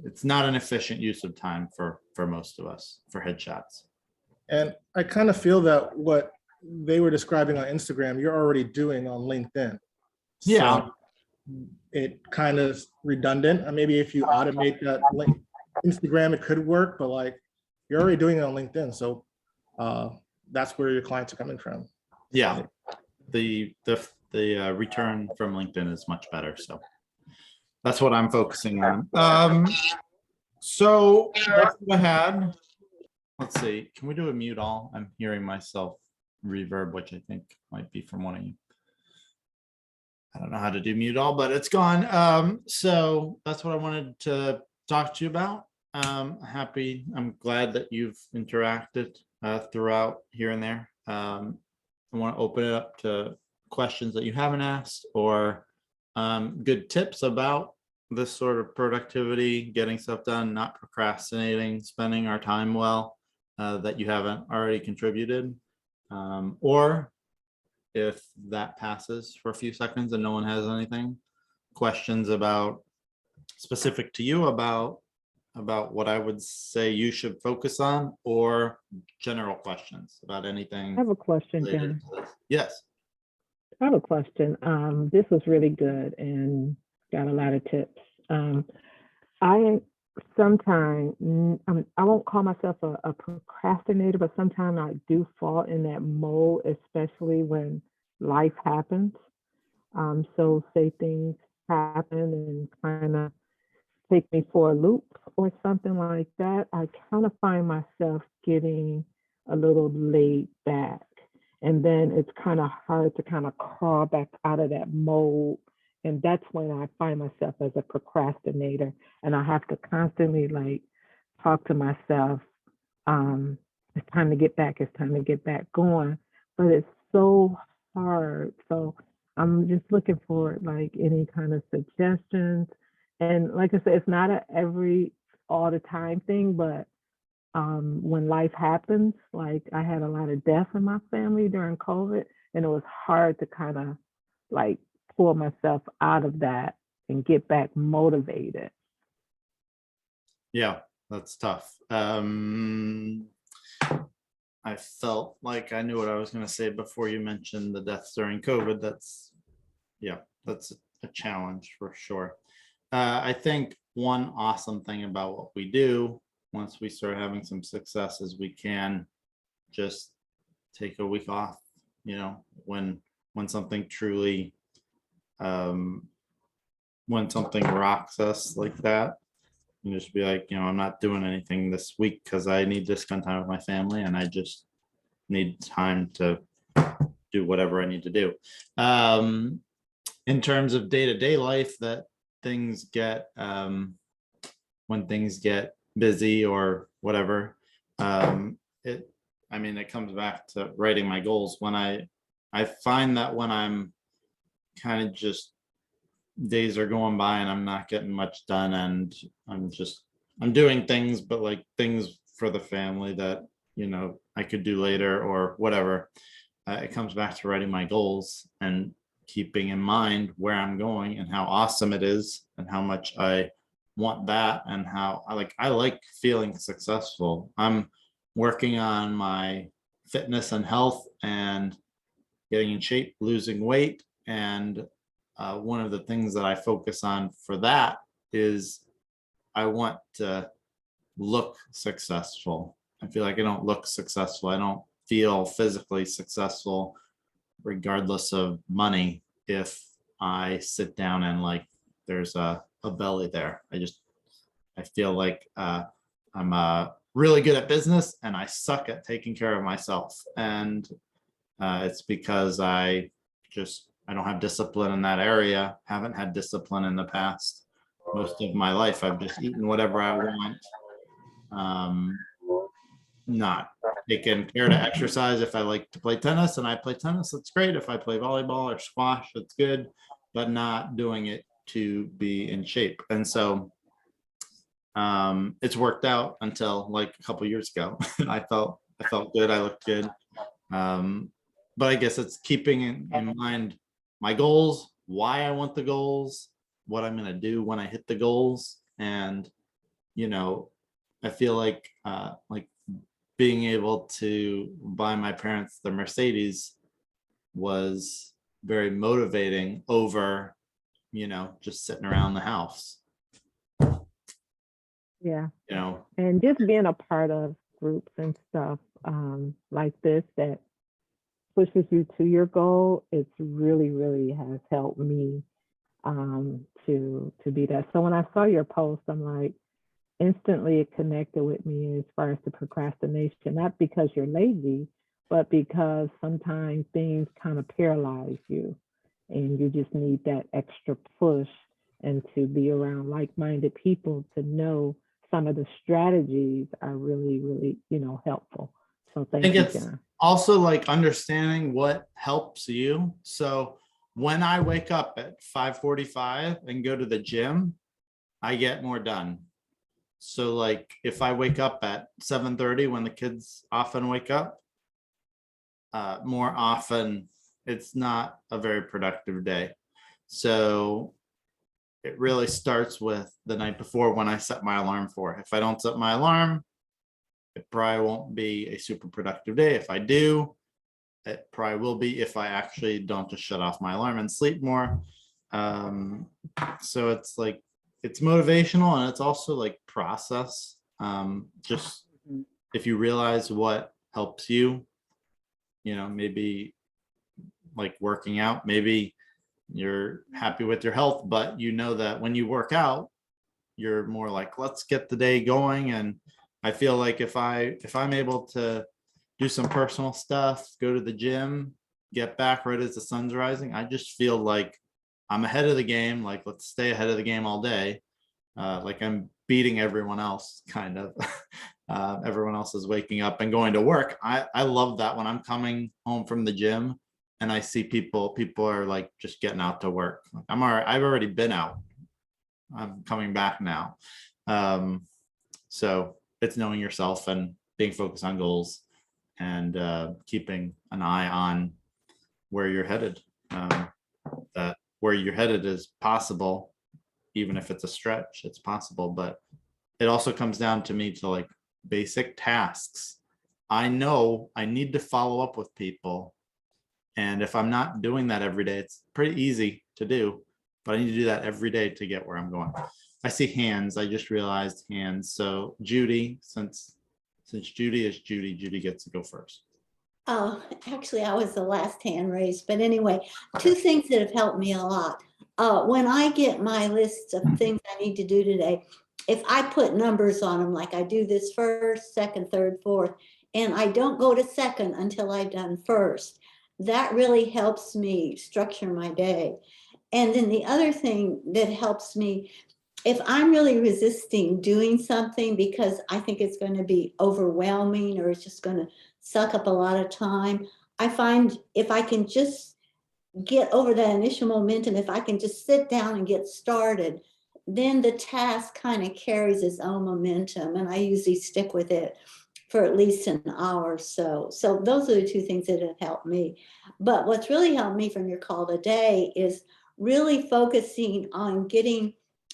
it's not an efficient use of time for most of us for headshots. And I kind of feel that what they were describing on Instagram, you're already doing on LinkedIn. Yeah. So it kind of redundant. Maybe if you automate that link, Instagram, it could work, but like you're already doing it on LinkedIn. So that's where your clients are coming from. Yeah, the return from LinkedIn is much better, so that's what I'm focusing on. So that's what I had. Let's see, can we do a mute all? I'm hearing myself reverb, which I think might be from one of you. I don't know how to do mute all, but it's gone. So that's what I wanted to talk to you about. I'm glad that you've interacted throughout here and there. I want to open it up to questions that you haven't asked, or good tips about this sort of productivity, getting stuff done, not procrastinating, spending our time well, that you haven't already contributed. Or if that passes for a few seconds and no one has anything, questions about specific to you about what I would say you should focus on, or general questions about I anything have a question, related John. to this. Yes. I have a question. This was really good and got a lot of tips. I sometimes, I won't call myself a procrastinator, but sometimes I do fall in that mode, especially when life happens. So say things happen and kind of take me for a loop or something like that, I kind of find myself getting a little laid back. And then it's kind of hard to kind of crawl back out of that mode. And that's when I find myself as a procrastinator. And I have to constantly like talk to myself. It's time to get back. It's time to get back going. But it's so hard. So I'm just looking for like any kind of suggestions. And like I said, it's not a every all the time thing, but when life happens, like I had a lot of death in my family during COVID, and it was hard to kind of like pull myself out of that and get back motivated. Yeah, that's tough. I felt like I knew what I was going to say before you mentioned the deaths during COVID. That's a challenge for sure. I think one awesome thing about what we do, once we start having some success, is we can just take a week off, you know, when something truly, when something rocks us like that, and just be like, you know, I'm not doing anything this week because I need to spend time with my family and I just need time to do whatever I need to do. In terms of day-to-day life, that things get, when things get busy or whatever, it comes back to writing my goals. When I find that when I'm kind of just, days are going by and I'm not getting much done, and I'm doing things, but like things for the family that, you know, I could do later or whatever, it comes back to writing my goals and keeping in mind where I'm going and how awesome it is and how much I want that, and how I like feeling successful. I'm working on my fitness and health and getting in shape, losing weight, and one of the things that I focus on for that is I want to look successful. I feel like I don't look successful. I don't feel physically successful, regardless of money, if I sit down and like there's a belly there. I feel like I'm really good at business and I suck at taking care of myself. And it's because I don't have discipline in that area. Haven't had discipline in the past. Most of my life, I've just eaten whatever I want. Not taking care to exercise. If I like to play tennis and I play tennis, that's great. If I play volleyball or squash, that's good, but not doing it to be in shape. And so it's worked out until like a couple years ago. I felt good. I looked good. But I guess it's keeping in mind my goals, why I want the goals, what I'm going to do when I hit the goals. And, you know, I feel like being able to buy my parents the Mercedes was very motivating over, you know, just sitting around the house, Yeah. you know. And just being a part of groups and stuff like this that pushes you to your goal, it's really, really has helped me to be that. So when I saw your post, I'm like, instantly it connected with me as far as the procrastination, not because you're lazy, but because sometimes things kind of paralyze you and you just need that extra push and to be around like-minded people to know some of the strategies are really, really, helpful. So I thank think you, it's John. also like understanding what helps you. So when I wake up at 5:45 and go to the gym, I get more done. So like if I wake up at 7:30 when the kids often wake up, more often it's not a very productive day. So it really starts with the night before when I set my alarm for. If I don't set my alarm, it probably won't be a super productive day. If I do, it probably will be if I actually don't just shut off my alarm and sleep more. So it's like, it's motivational and it's also like process. Just if you realize what helps you, maybe like working out, maybe you're happy with your health, but you know that when you work out, you're more like, let's get the day going. And I feel like if I'm able to do some personal stuff, go to the gym, get back right as the sun's rising, I just feel like I'm ahead of the game. Like, let's stay ahead of the game all day. Like I'm beating everyone else, kind of. Everyone else is waking up and going to work. I love that when I'm coming home from the gym and I see people are like just getting out to work. Like, I've already been out. I'm coming back now. So it's knowing yourself and being focused on goals and keeping an eye on where you're headed. That where you're headed is possible, even if it's a stretch, it's possible. But it also comes down to me to like basic tasks. I know I need to follow up with people. And if I'm not doing that every day, it's pretty easy to do, but I need to do that every day to get where I'm going. I see hands. I just realized hands. So Judy, since Judy is Judy gets to go first. Oh, actually, I was the last hand raised, but anyway, two things that have helped me a lot. When I get my list of things I need to do today, if I put numbers on them, like I do this first, second, third, fourth, and I don't go to second until I've done first, that really helps me structure my day. And then the other thing that helps me, if I'm really resisting doing something because I think it's going to be overwhelming or it's just going to suck up a lot of time, I find if I can just get over that initial momentum, if I can just sit down and get started, then the task kind of carries its own momentum, and I usually stick with it for at least an hour or so. So those are the two things that have helped me. But what's really helped me from your call today is really focusing on getting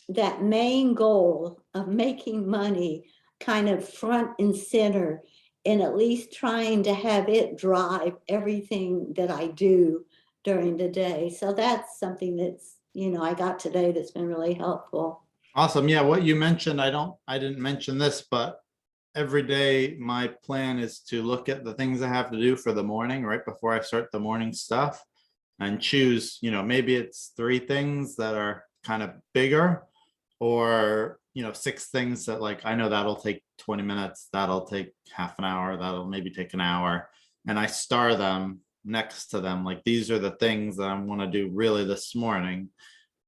that main goal of making money kind of front and center, and at least trying to have it drive everything that I do during the day. So that's something that's, I got today that's been really helpful. Awesome. Yeah, what you mentioned, I didn't mention this, but every day my plan is to look at the things I have to do for the morning right before I start the morning stuff and choose, maybe it's 3 things that are kind of bigger, or 6 things that like I know that'll take 20 minutes, that'll take half an hour, that'll maybe take an hour, and I star them next to them like these are the things that I want to do really this morning,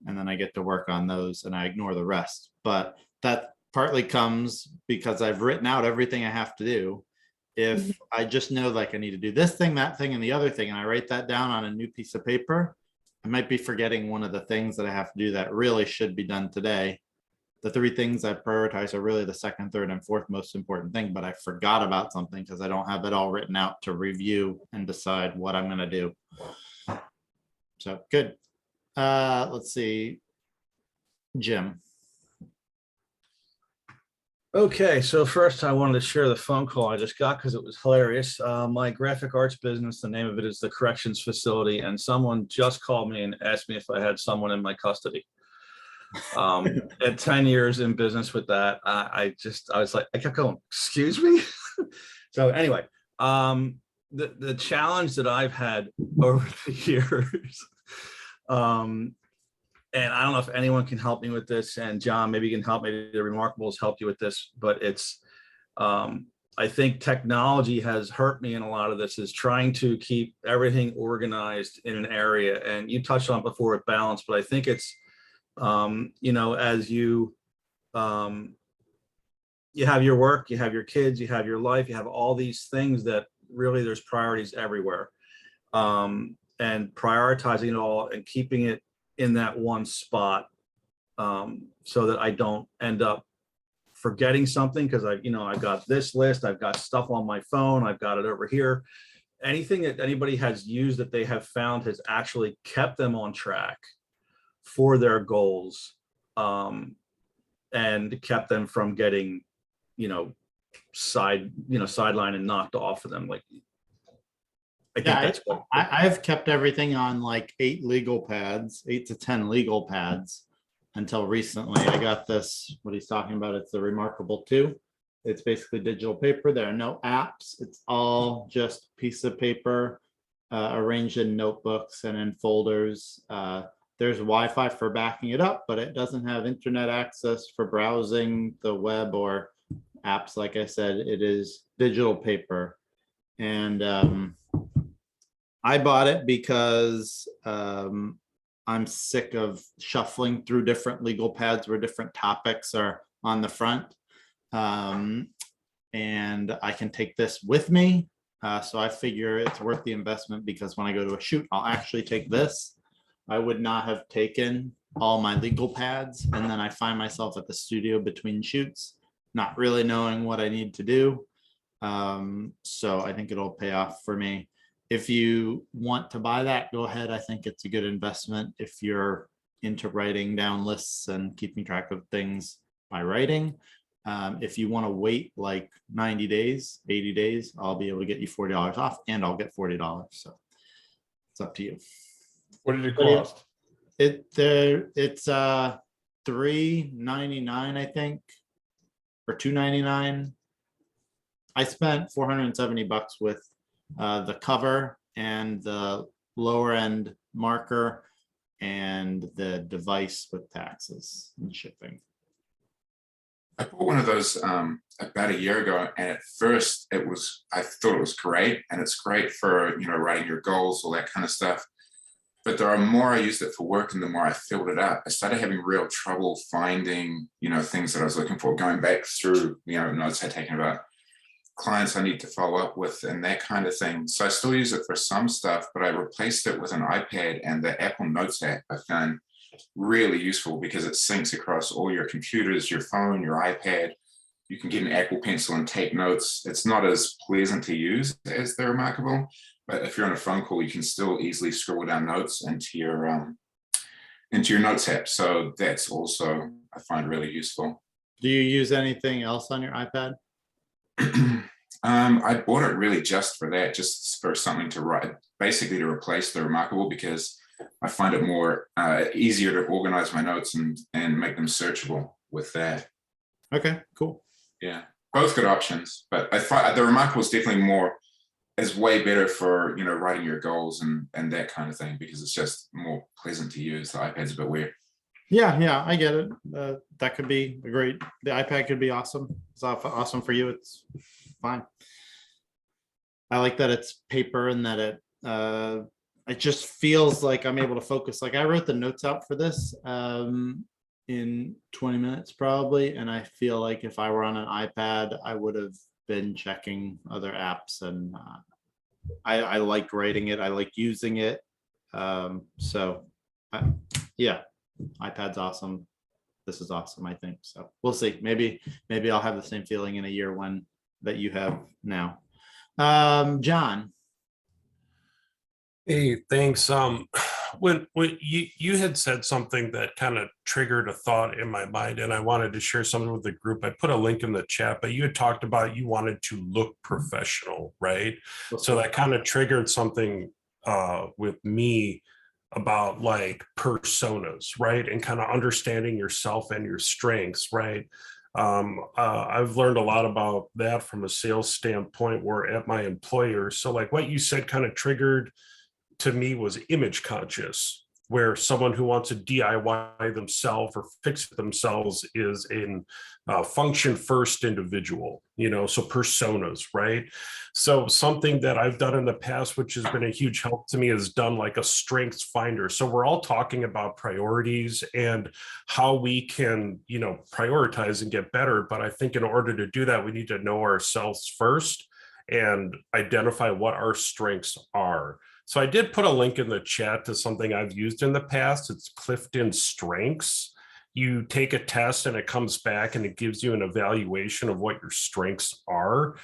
and then I get to work on those and I ignore the rest. But that partly comes because I've written out everything I have to do. If I just know like I need to do this thing, that thing, and the other thing, and I write that down on a new piece of paper, I might be forgetting one of the things that I have to do that really should be done today. The 3 things I prioritize are really the second, third, and fourth most important thing, but I forgot about something because I don't have it all written out to review and decide what I'm going to do. So good. Let's see. Jim. Okay, so first I wanted to share the phone call I just got because it was hilarious. My graphic arts business, the name of it is the Corrections Facility, and someone just called me and asked me if I had someone in my custody. At 10 years in business with that, I was like, I kept going, excuse me. So anyway, the challenge that I've had over the years, and I don't know if anyone can help me with this, and John, maybe you can help, maybe the Remarkables helped you with this, but it's, I think technology has hurt me in a lot of this, is trying to keep everything organized in an area. And you touched on it before with balance, but I think it's, you know, as you have your work, you have your kids, you have your life, you have all these things that really there's priorities everywhere. And prioritizing it all and keeping it in that one spot, so that I don't end up forgetting something, because I've got this list, I've got stuff on my phone, I've got it over here. Anything that anybody has used that they have found has actually kept them on track for their goals, and kept them from getting, sidelined and knocked off of them. Like, I think that's what I've kept everything on like 8 to 10 legal pads until recently. I got this, what he's talking about, it's the Remarkable 2. It's basically digital paper. There are no apps. It's all just piece of paper, arranged in notebooks and in folders. There's Wi-Fi for backing it up, but it doesn't have internet access for browsing the web or apps. Like I said, it is digital paper. And I bought it because I'm sick of shuffling through different legal pads where different topics are on the front. And I can take this with me. So I figure it's worth the investment, because when I go to a shoot, I'll actually take this. I would not have taken all my legal pads, and then I find myself at the studio between shoots, not really knowing what I need to do. So I think it'll pay off for me. If you want to buy that, go ahead. I think it's a good investment if you're into writing down lists and keeping track of things by writing. If you want to wait like 90 days, 80 days, I'll be able to get you $40 off, and I'll get $40. So it's up to you. What did it cost? It's $3.99, I think, or $2.99. I spent $470 with the cover and the lower end marker and the device with taxes and shipping. I bought one of those about a year ago, and at first I thought it was great, and it's great for writing your goals, all that kind of stuff. But the more I used it for work and the more I filled it up, I started having real trouble finding things that I was looking for, going back through notes I'd taken about clients I need to follow up with and that kind of thing. So I still use it for some stuff, but I replaced it with an iPad, and the Apple Notes app I found really useful because it syncs across all your computers, your phone, your iPad. You can get an Apple Pencil and take notes. It's not as pleasant to use as the Remarkable, but if you're on a phone call, you can still easily scribble down notes into your notes app. So that's also, I find, really useful. Do you use anything else on your iPad? I bought it really just for that, just for something to write, basically to replace the Remarkable, because I find it more easier to organize my notes and make them searchable with that. Okay, cool. Yeah, both good options, but I find the Remarkable is definitely is way better for writing your goals and that kind of thing, because it's just more pleasant to use. The iPad's a bit weird. Yeah, I get it. That could be great. The iPad could be awesome. It's awesome for you. It's fine. I like that it's paper and that it just feels like I'm able to focus. Like I wrote the notes out for this in 20 minutes probably, and I feel like if I were on an iPad, I would have been checking other apps, and I like writing it. I like using it. Yeah. iPad's awesome. This is awesome, I think. So we'll see. Maybe I'll have the same feeling in a year that you have now. John. Hey, thanks. When you had said something that kind of triggered a thought in my mind, and I wanted to share something with the group. I put a link in the chat, but you had talked about you wanted to look professional, right? So that kind of triggered something with me about like personas, right? And kind of understanding yourself and your strengths, right? I've learned a lot about that from a sales standpoint where at my employer. So like what you said kind of triggered to me was image conscious, where someone who wants to DIY themselves or fix it themselves is in function first individual, so personas, right? So something that I've done in the past, which has been a huge help to me, is done like a strengths finder. So we're all talking about priorities and how we can, prioritize and get better. But I think in order to do that, we need to know ourselves first and identify what our strengths are. So I did put a link in the chat to something I've used in the past. It's Clifton Strengths. You take a test and it comes back and it gives you an evaluation of what your strengths are.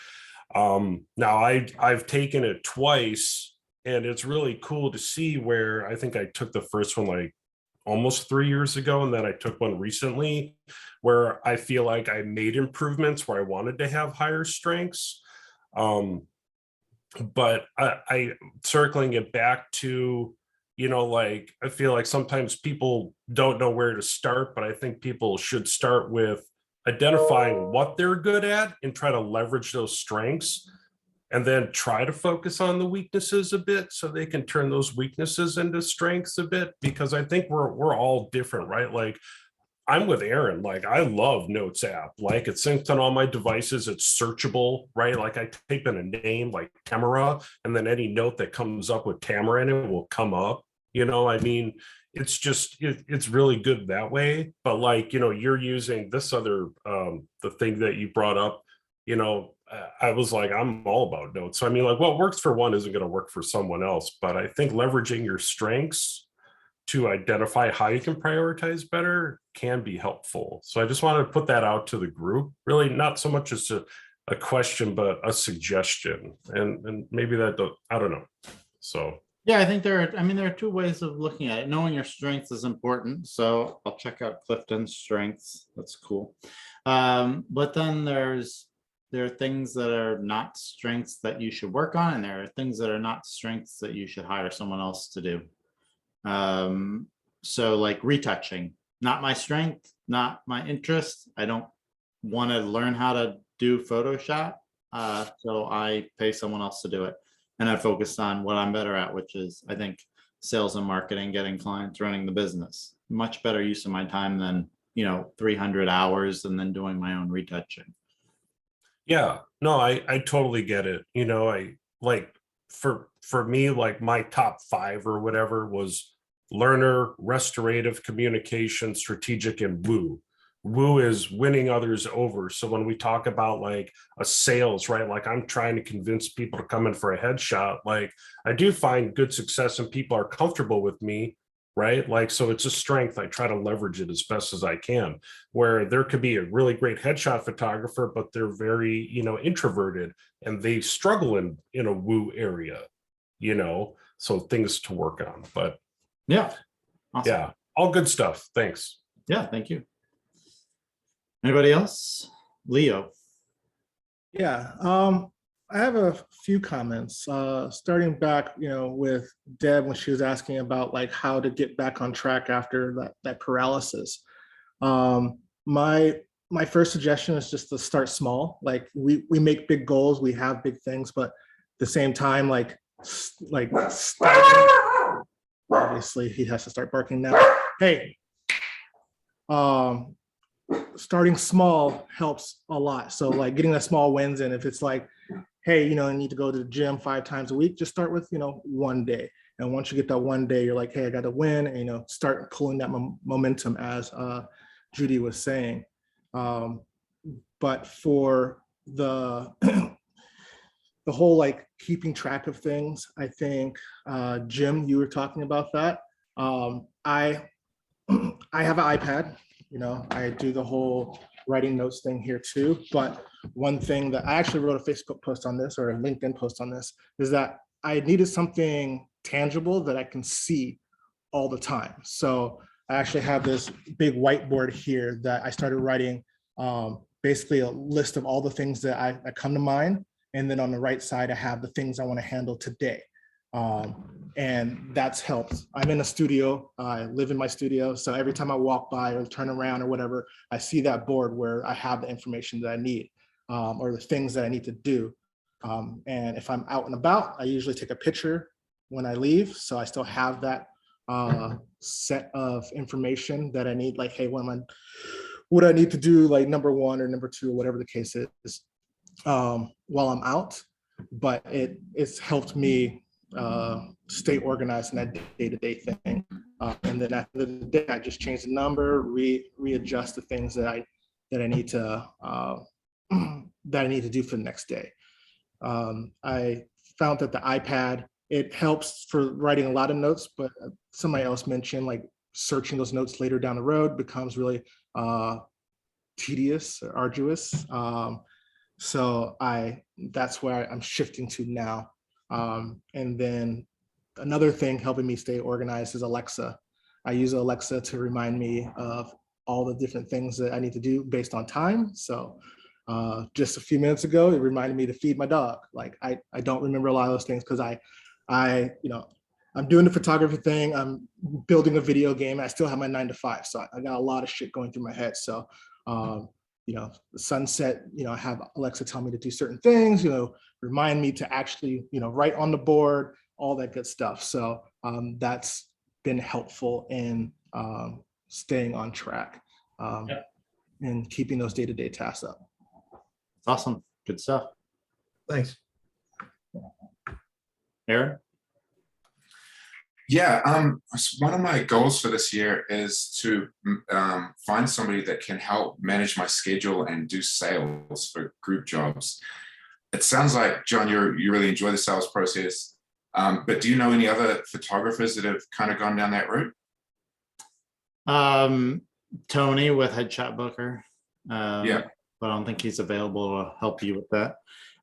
Now I've taken it twice and it's really cool to see where I think I took the first one like almost 3 years ago. And then I took one recently where I feel like I made improvements where I wanted to have higher strengths. But I circling it back to, like, I feel like sometimes people don't know where to start, but I think people should start with identifying what they're good at and try to leverage those strengths and then try to focus on the weaknesses a bit so they can turn those weaknesses into strengths a bit, because I think we're all different, right? Like I'm with Aaron. Like I love Notes app. Like it's synced on all my devices. It's searchable, right? Like I type in a name like Tamara, and then any note that comes up with Tamara in it will come up. I mean, it's just it's really good that way. But like you're using this other the thing that you brought up. I was like, I'm all about notes. So I mean, like what works for one isn't going to work for someone else. But I think leveraging your strengths to identify how you can prioritize better can be helpful. So I just wanted to put that out to the group, really not so much as a question, but a suggestion. And maybe that, I don't know. So. Yeah, I think there are two ways of looking at it. Knowing your strengths is important. So I'll check out Clifton's strengths. That's cool. But then there are things that are not strengths that you should work on. And there are things that are not strengths that you should hire someone else to do. So like retouching, not my strength, not my interest. I don't want to learn how to do Photoshop. So I pay someone else to do it. And I focused on what I'm better at, which is, I think, sales and marketing, getting clients, running the business. Much better use of my time than, 300 hours and then doing my own retouching. Yeah, no, I totally get it. I like for me, like my top 5 or whatever was learner, restorative, communication, strategic, and woo. Woo is winning others over. So when we talk about like a sales, right? Like I'm trying to convince people to come in for a headshot. Like I do find good success and people are comfortable with me, right? Like, so it's a strength. I try to leverage it as best as I can, where there could be a really great headshot photographer, but they're very, introverted and they struggle in a woo area, so things to work on, but yeah. Awesome. Yeah, all good stuff. Thanks. Yeah, thank you. Anybody else? Leo. Yeah, I have a few comments, starting back, with Deb when she was asking about like how to get back on track after that paralysis. My first suggestion is just to start small. Like we make big goals, we have big things, but at the same time, like starting, obviously he has to start barking now. Hey, starting small helps a lot. So like getting the small wins in. If it's like, hey, I need to go to the gym 5 times a week, just start with, one day. And once you get that one day, you're like, hey, I got to win, and, start pulling that momentum, as Judy was saying. But for the the whole like keeping track of things, I think, Jim, you were talking about that. I have an iPad. I do the whole writing notes thing here too. But one thing that I actually wrote a Facebook post on this, or a LinkedIn post on this, is that I needed something tangible that I can see all the time. So I actually have this big whiteboard here that I started writing basically a list of all the things that come to mind. And then on the right side, I have the things I want to handle today. And that's helped. I'm in a studio. I live in my studio. So every time I walk by or turn around or whatever, I see that board where I have the information that I need, or the things that I need to do. And if I'm out and about, I usually take a picture when I leave. So I still have that set of information that I need, like, hey, what I need to do, like number 1 or number 2 or whatever the case is, while I'm out. But it's helped me stay organized in that day-to-day thing. And then at the end of the day, I just change the number, readjust the things that I need to that I need to do for the next day. I found that the iPad, it helps for writing a lot of notes, but somebody else mentioned like searching those notes later down the road becomes really tedious or arduous. So that's where I'm shifting to now. And then another thing helping me stay organized is Alexa. I use Alexa to remind me of all the different things that I need to do based on time. So just a few minutes ago, it reminded me to feed my dog. Like I don't remember a lot of those things because I'm doing the photography thing. I'm building a video game. I still have my 9 to 5. So I got a lot of shit going through my head. So, the sunset, I have Alexa tell me to do certain things, remind me to actually, write on the board, all that good stuff. So that's been helpful in staying on track and keeping those day-to-day tasks up. Awesome. Good stuff. Thanks. Aaron? Yeah, one of my goals for this year is to find somebody that can help manage my schedule and do sales for group jobs. It sounds like, John, you really enjoy the sales process, but do you know any other photographers that have kind of gone down that route? Tony with Headshot Booker. Yeah. But I don't think he's available to help you with that.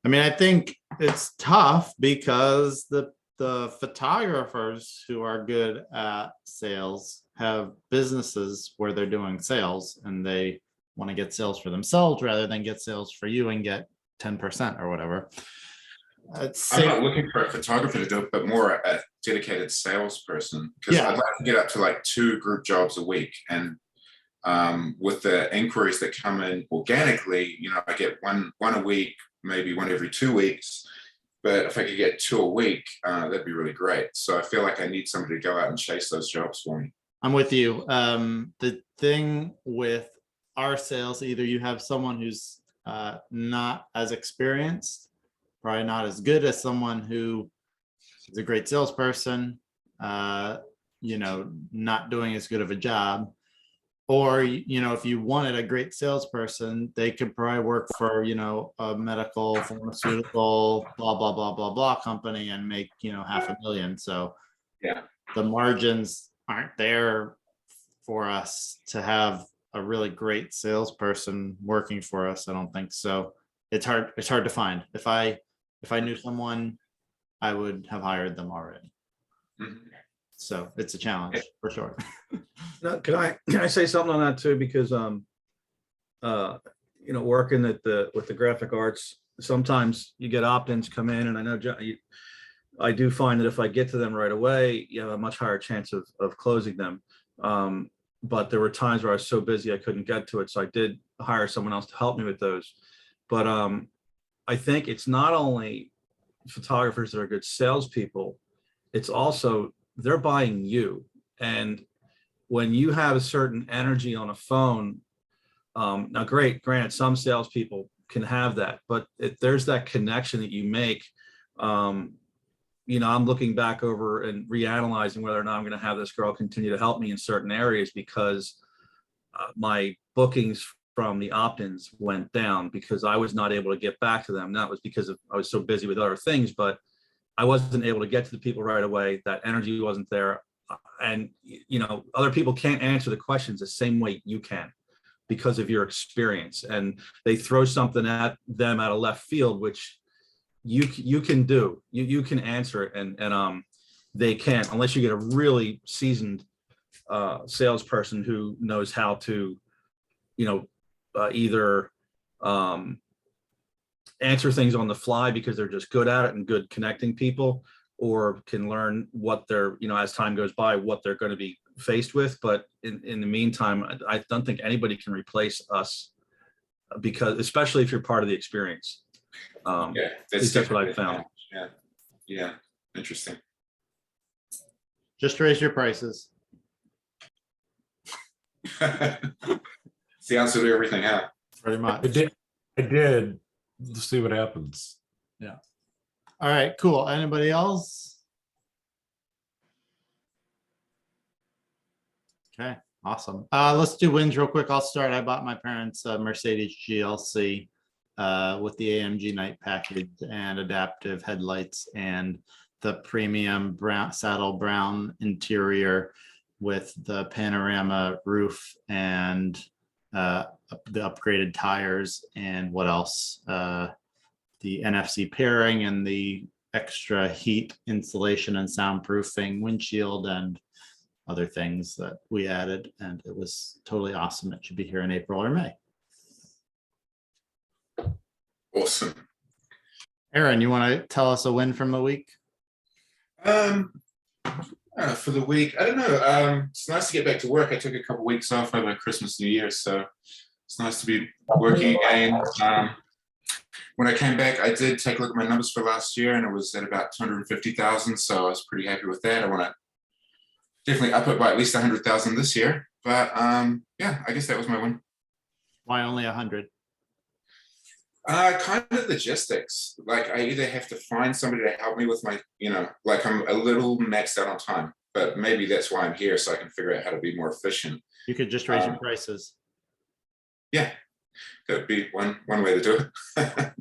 I mean, I think it's tough because the photographers who are good at sales have businesses where they're doing sales and they want to get sales for themselves rather than get sales for you and get 10% or whatever. I'm not looking for a photographer to do it, but more a dedicated salesperson, because I'd like to get up to like 2 group jobs a week. And with the inquiries that come in organically, I get one a week, maybe one every 2 weeks. But if I could get 2 a week, that'd be really great. So I feel like I need somebody to go out and chase those jobs for me. I'm with you. The thing with our sales, either you have someone who's not as experienced, probably not as good as someone who is a great salesperson, not doing as good of a job. Or, if you wanted a great salesperson, they could probably work for, a medical, pharmaceutical, blah, blah, blah, blah, blah company and make, $500,000. So yeah, the margins aren't there for us to have a really great salesperson working for us. I don't think so. It's hard to find. If I knew someone, I would have hired them already. Mm-hmm. So it's a challenge for sure. No, can I say something on that too? Because working with the graphic arts, sometimes you get opt-ins come in, and I know I do find that if I get to them right away, you have a much higher chance of closing them. But there were times where I was so busy I couldn't get to it, so I did hire someone else to help me with those. But I think it's not only photographers that are good salespeople, it's also they're buying you. And when you have a certain energy on a phone, now granted, some salespeople can have that, but if there's that connection that you make, I'm looking back over and reanalyzing whether or not I'm going to have this girl continue to help me in certain areas, because my bookings from the opt-ins went down because I was not able to get back to them. That was because I was so busy with other things, but I wasn't able to get to the people right away. That energy wasn't there. And, other people can't answer the questions the same way you can because of your experience. And they throw something at them out of left field, which you can do. You can answer it, and they can't, unless you get a really seasoned salesperson who knows how to, either answer things on the fly because they're just good at it and good connecting people, or can learn what they're, as time goes by, what they're going to be faced with. But in the meantime, I don't think anybody can replace us, because especially if you're part of the experience. Yeah, At least that's what I definitely- found. Yeah, interesting. Just raise your prices. It's the answer to everything, huh? Pretty much. I did. Let's see what happens. All right, cool. Anybody else? Okay, awesome. Let's do wins real quick. I'll start. I bought my parents a Mercedes GLC with the AMG night package and adaptive headlights and the premium brown saddle brown interior with the panorama roof and the upgraded tires and what else? The NFC pairing and the extra heat insulation and soundproofing windshield and other things that we added, and it was totally awesome. It should be here in April or May. Awesome. Aaron, you want to tell us a win from the week? For the week, I don't know. It's nice to get back to work. I took a couple weeks off over Christmas, New Year, so it's nice to be working again. When I came back, I did take a look at my numbers for last year, and it was at about 250,000. So I was pretty happy with that. I want to definitely up it by at least 100,000 this year. But yeah, I guess that was my win. Why only 100? Kind of logistics. Like I either have to find somebody to help me with my, like I'm a little maxed out on time, but maybe that's why I'm here, so I can figure out how to be more efficient. You could just raise your prices. Yeah, that'd be one way to do it.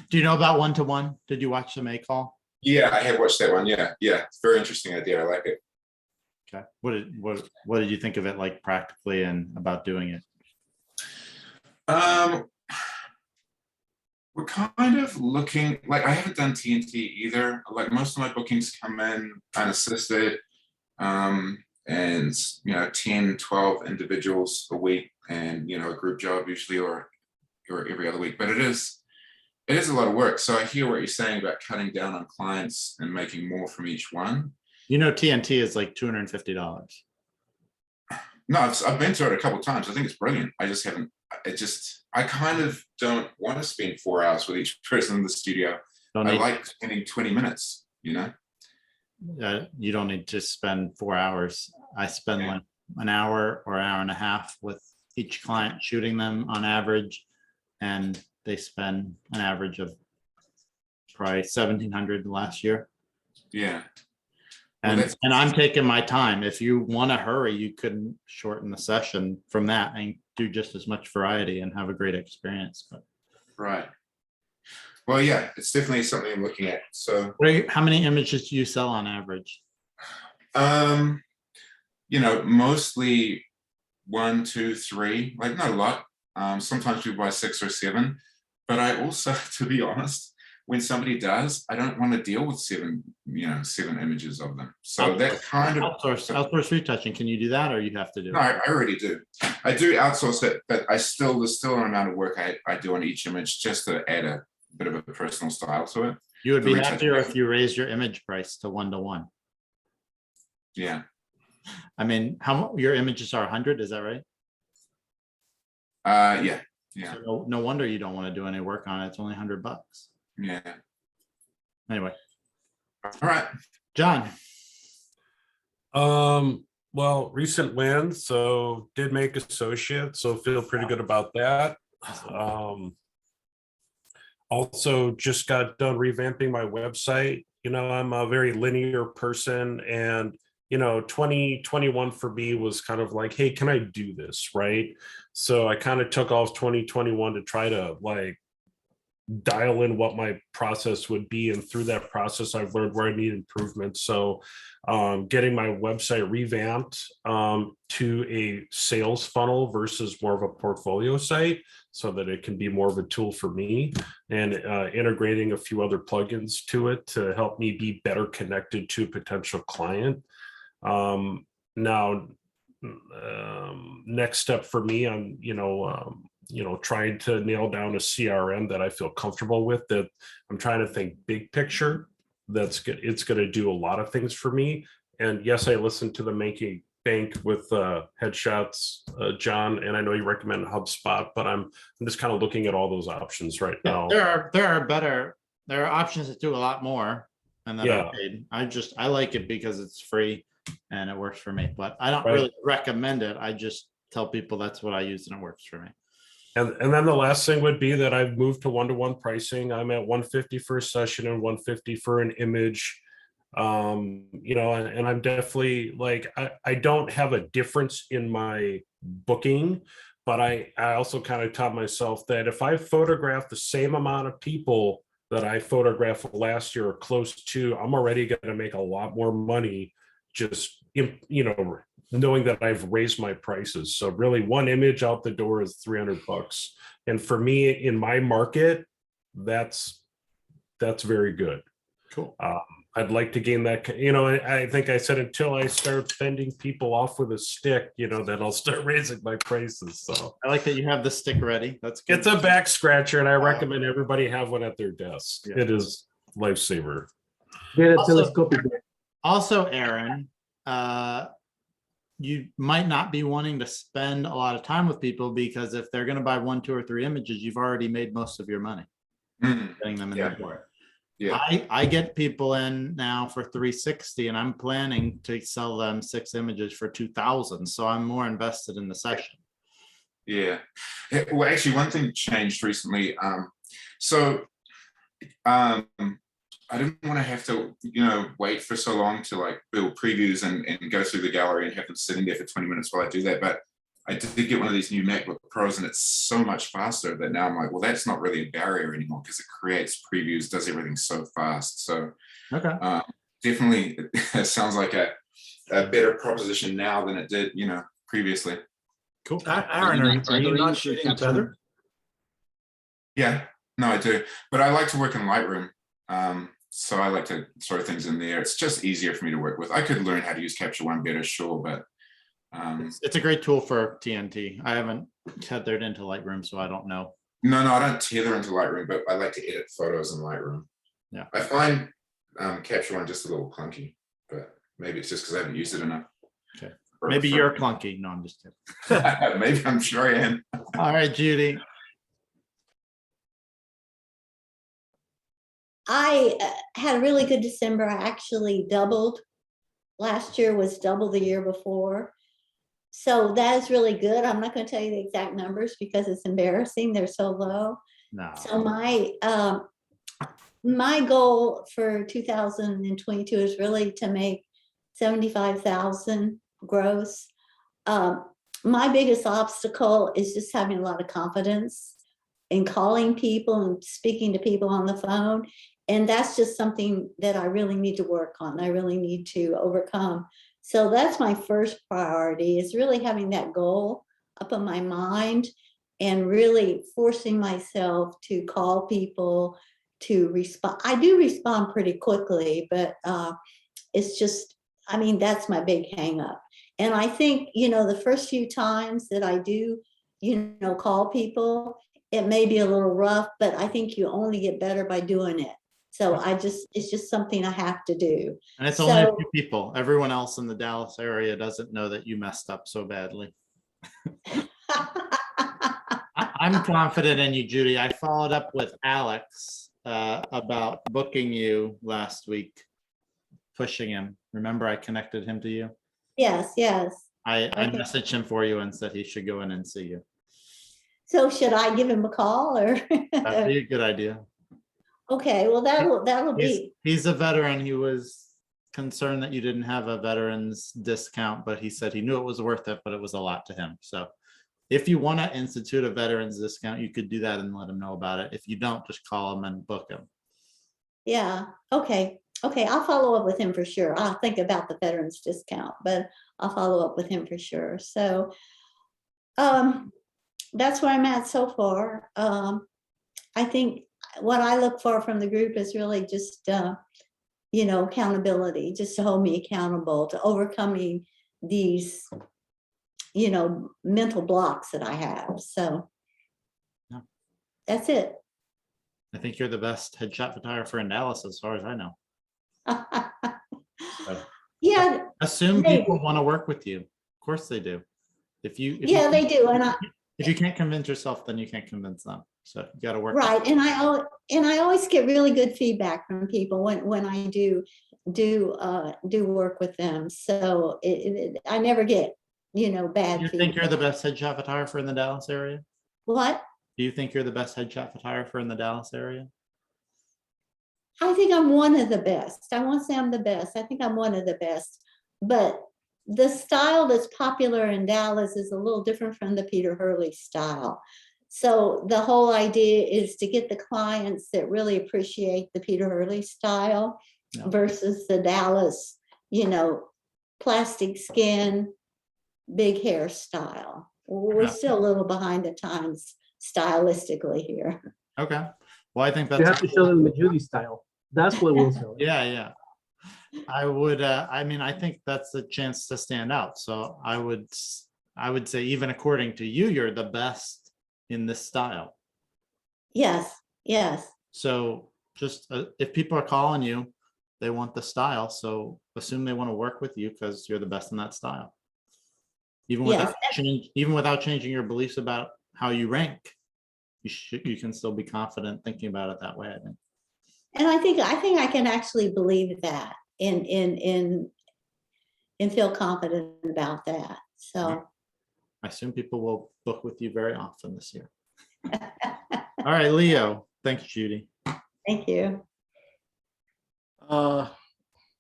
Do you know about one-to-one? Did you watch the May call? Yeah, I have watched that one. Yeah, it's a very interesting idea. I like it. Okay. What did you think of it, like practically and about doing it? We're kind of looking, like I haven't done TNT either. Like most of my bookings come in unassisted, and 10, 12 individuals a week, and a group job usually, or every other week. But it is a lot of work. So I hear what you're saying about cutting down on clients and making more from each one. TNT is like $250. No, I've been to it a couple of times. I think it's brilliant. I just haven't. I kind of don't want to spend 4 hours with each person in the studio. I like spending 20 minutes. You don't need to spend 4 hours. I spend like an hour or hour and a half with each client shooting them on average, and they spend an average of probably 1,700 last year. Yeah. And I'm taking my time. If you want to hurry, you could shorten the session from that and do just as much variety and have a great experience. But right. Well, yeah, it's definitely something I'm looking at. So how many images do you sell on average? Mostly 1, 2, 3, like not a lot. Sometimes we buy 6 or 7, but I also, to be honest, when somebody does, I don't want to deal with 7 images of them. So that kind of outsource retouching. Can you do that, or you have to do it? No, I already do. I do outsource it, but there's still an amount of work I do on each image just to add a bit of a personal style to it. You would be happier if you raised your image price to 1-to-1. Yeah. I mean, your images are 100, is that right? Yeah. So no wonder you don't want to do any work on it. It's only $100. Yeah. Anyway. All right. John. Well, recent wins, so did make associate, so feel pretty good about that. Also just got done revamping my website. I'm a very linear person, and 2021 for me was kind of like, hey, can I do this? Right. So I kind of took off 2021 to try to like dial in what my process would be, and through that process I've learned where I need improvement. So getting my website revamped to a sales funnel versus more of a portfolio site, so that it can be more of a tool for me, and integrating a few other plugins to it to help me be better connected to a potential client. Now next step for me, I'm trying to nail down a CRM that I feel comfortable with, that I'm trying to think big picture. that's good. It's going to do a lot of things for me. And yes, I listened to the Making Bank with headshots, John, and I know you recommend HubSpot, but I'm just kind of looking at all those options right now. There are options that do a lot more and that Yeah. are paid. I like it because it's free and it works for me, but I don't Right. really recommend it. I just tell people that's what I use and it works for me. And then the last thing would be that I've moved to one-to-one pricing. I'm at 150 for a session and 150 for an image. You know, and I'm definitely like, I don't have a difference in my booking, but I also kind of taught myself that if I photograph the same amount of people that I photographed last year or close to, I'm already going to make a lot more money just, you know, knowing that I've raised my prices. So really one image out the door is $300. And for me in my market, that's very good. Cool. I'd like to gain that, you know, I think I said until I start fending people off with a stick, you know, then I'll start raising my prices. So I like that you have the stick ready. That's good. it's a back scratcher and I recommend everybody have one at their desk. Yeah. It is lifesaver. Get a Also- telescopic. Also, Aaron, you might not be wanting to spend a lot of time with people because if they're going to buy 1, 2, or 3 images, you've already made most of your money Mm, getting them in Yeah. the door. yeah. I get people in now for 360 and I'm planning to sell them 6 images for 2,000. So I'm more invested in the session. Yeah. Well, actually, one thing changed recently. So I didn't want to have to, you know, wait for so long to like build previews and go through the gallery and have them sitting there for 20 minutes while I do that. But I did get one of these new MacBook Pros and it's so much faster that now I'm like, well, that's not really a barrier anymore because it creates previews, does everything so fast. So Okay. definitely it sounds like a better proposition now than it did, you know, previously. Cool. Aaron, are you not shooting Tether? Yeah, no, I do. But I like to work in Lightroom. So I like to throw things in there. It's just easier for me to work with. I could learn how to use Capture One better, sure, but It's a great tool for TNT. I haven't tethered into Lightroom, so I don't know. no, I don't tether into Lightroom, but I like to edit photos in Lightroom. Yeah. I find Capture One just a little clunky, but maybe it's just because I haven't used it enough. Okay. Maybe you're clunky. No, I'm just kidding. Maybe I'm sure I am. All right, Judy. I had a really good December. I actually doubled. Last year was double the year before. So that is really good. I'm not going to tell you the exact numbers because it's embarrassing. They're so low. No. So my goal for 2022 is really to make 75,000 gross. My biggest obstacle is just having a lot of confidence in calling people and speaking to people on the phone. And that's just something that I really need to work on. I really need to overcome. So that's my first priority, is really having that goal up in my mind and really forcing myself to call people, to respond. I do respond pretty quickly, but it's just, I mean, that's my big hang up. And I think, you know, the first few times that I do, you know, call people, it may be a little rough, but I think you only get better by doing it. So it's just something I have to do. And it's only a few people. Everyone else in the Dallas area doesn't know that you messed up so badly. I'm confident in you, Judy. I followed up with Alex about booking you last week, pushing him. Remember, I connected him to you? Yes. I Okay. messaged him for you and said he should go in and see you. So should I give him a call or? That'd be a good idea. Okay, well, that'll be, He's a veteran. He was concerned that you didn't have a veteran's discount, but he said he knew it was worth it, but it was a lot to him. So if you want to institute a veteran's discount, you could do that and let him know about it. If you don't, just call him and book him. yeah, okay, I'll follow up with him for sure. I'll think about the veterans discount, but I'll follow up with him for sure. So that's where I'm at so far. I think what I look for from the group is really just, you know, accountability, just to hold me accountable to overcoming these, you know, mental blocks that I have. So Yeah. That's it. I think you're the best headshot photographer in Dallas, as far as I know. Yeah, Assume maybe. people want to work with you. Of course they do. If you Yeah, they do. And if you can't convince yourself, then you can't convince them. So you got to work. right. And I always get really good feedback from people when I do work with them. So I never get, bad Do you think you're feedback. the best headshot photographer in the Dallas area? What? Do you think you're the best headshot photographer in the Dallas area? I think I'm one of the best. I won't say I'm the best. I think I'm one of the best. But the style that's popular in Dallas is a little different from the Peter Hurley style. So the whole idea is to get the clients that really appreciate the Peter Hurley style Yeah. versus the Dallas, plastic skin, big hair style. We're Yeah. still a little behind the times stylistically here. Okay. Well, I think You that's have to show them the Judy style. That's what will sell. yeah. I would I mean, I think that's a chance to stand out. So I would say, even according to you, you're the best in this style. Yes, yes. So just if people are calling you, they want the style. So assume they want to work with you because you're the best in that style. Even without even without changing your beliefs about how you rank, you can still be confident thinking about it that way, I think. And I think I can actually believe that and feel confident about that. So I assume people will book with you very often this year. All right, Leo. Thanks, Judy. thank you.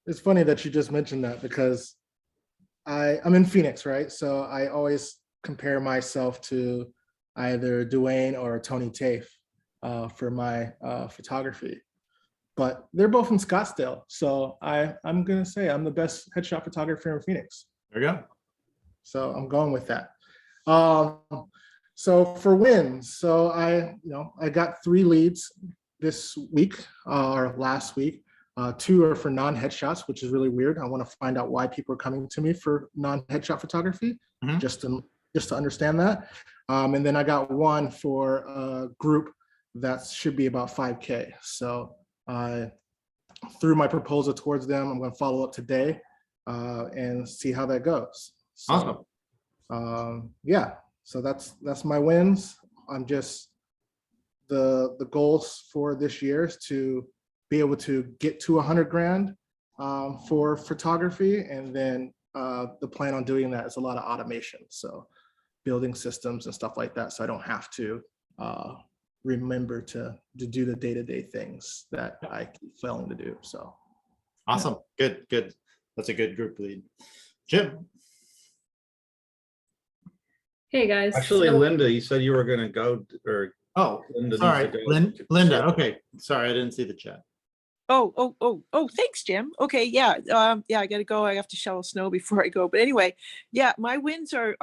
It's funny that you just mentioned that because I'm in Phoenix, right? So I always compare myself to either Dwayne or Tony Tafe for my photography. But they're both in Scottsdale. So I'm gonna say I'm the best headshot photographer in Phoenix. There you go. So I'm going with that. So for wins, so I got 3 leads this week or last week. 2 are for non-headshots, which is really weird. I want to find out why people are coming to me for non-headshot photography, just to understand that. And then I got 1 for a group that should be about 5K. So I threw my proposal towards them. I'm going to follow up today and see how that goes. So, Awesome. Yeah. So that's my wins. I'm just the goals for this year is to be able to get to 100 grand for photography, and then the plan on doing that is a lot of automation. So building systems and stuff like that, so I don't have to remember to do the day-to-day things that I keep failing to do. So awesome. Good. That's a good group lead. Jim. Hey guys. Actually, So- Linda, you said you were gonna go, or Oh, Linda needs sorry, to go. Linda. Okay, sorry, I didn't see the chat. Oh, thanks, Jim. Okay, yeah, I gotta go. I have to shovel snow before I go. But anyway, yeah, my wins are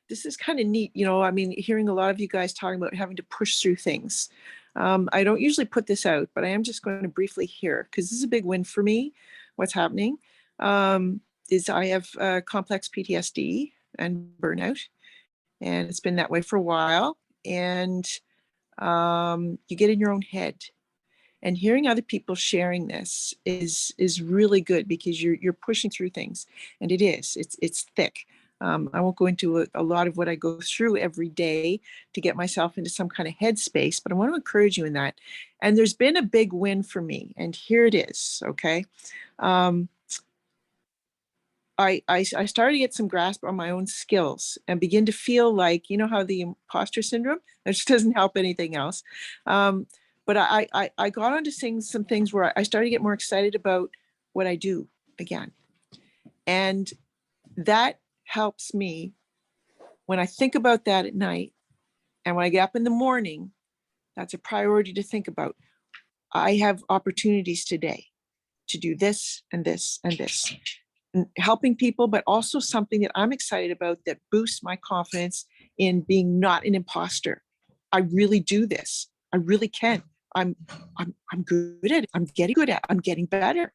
this is kind of neat, I mean, hearing a lot of you guys talking about having to push through things. I don't usually put this out, but I am just going to briefly here because this is a big win for me. What's happening is I have complex PTSD and burnout, and it's been that way for a while. And you get in your own head, and hearing other people sharing this is really good because you're pushing through things, and it's thick. I won't go into a lot of what I go through every day to get myself into some kind of headspace, but I want to encourage you in that. And there's been a big win for me, and here it is. Okay. I started to get some grasp on my own skills and begin to feel like, how the imposter syndrome, that just doesn't help anything else. But I got onto saying some things where I started to get more excited about what I do again. And that helps me when I think about that at night, and when I get up in the morning. That's a priority to think about. I have opportunities today to do this and this and this. Helping people, but also something that I'm excited about that boosts my confidence in being not an imposter. I really do this. I really can. I'm good at it. I'm getting good at it. I'm getting better.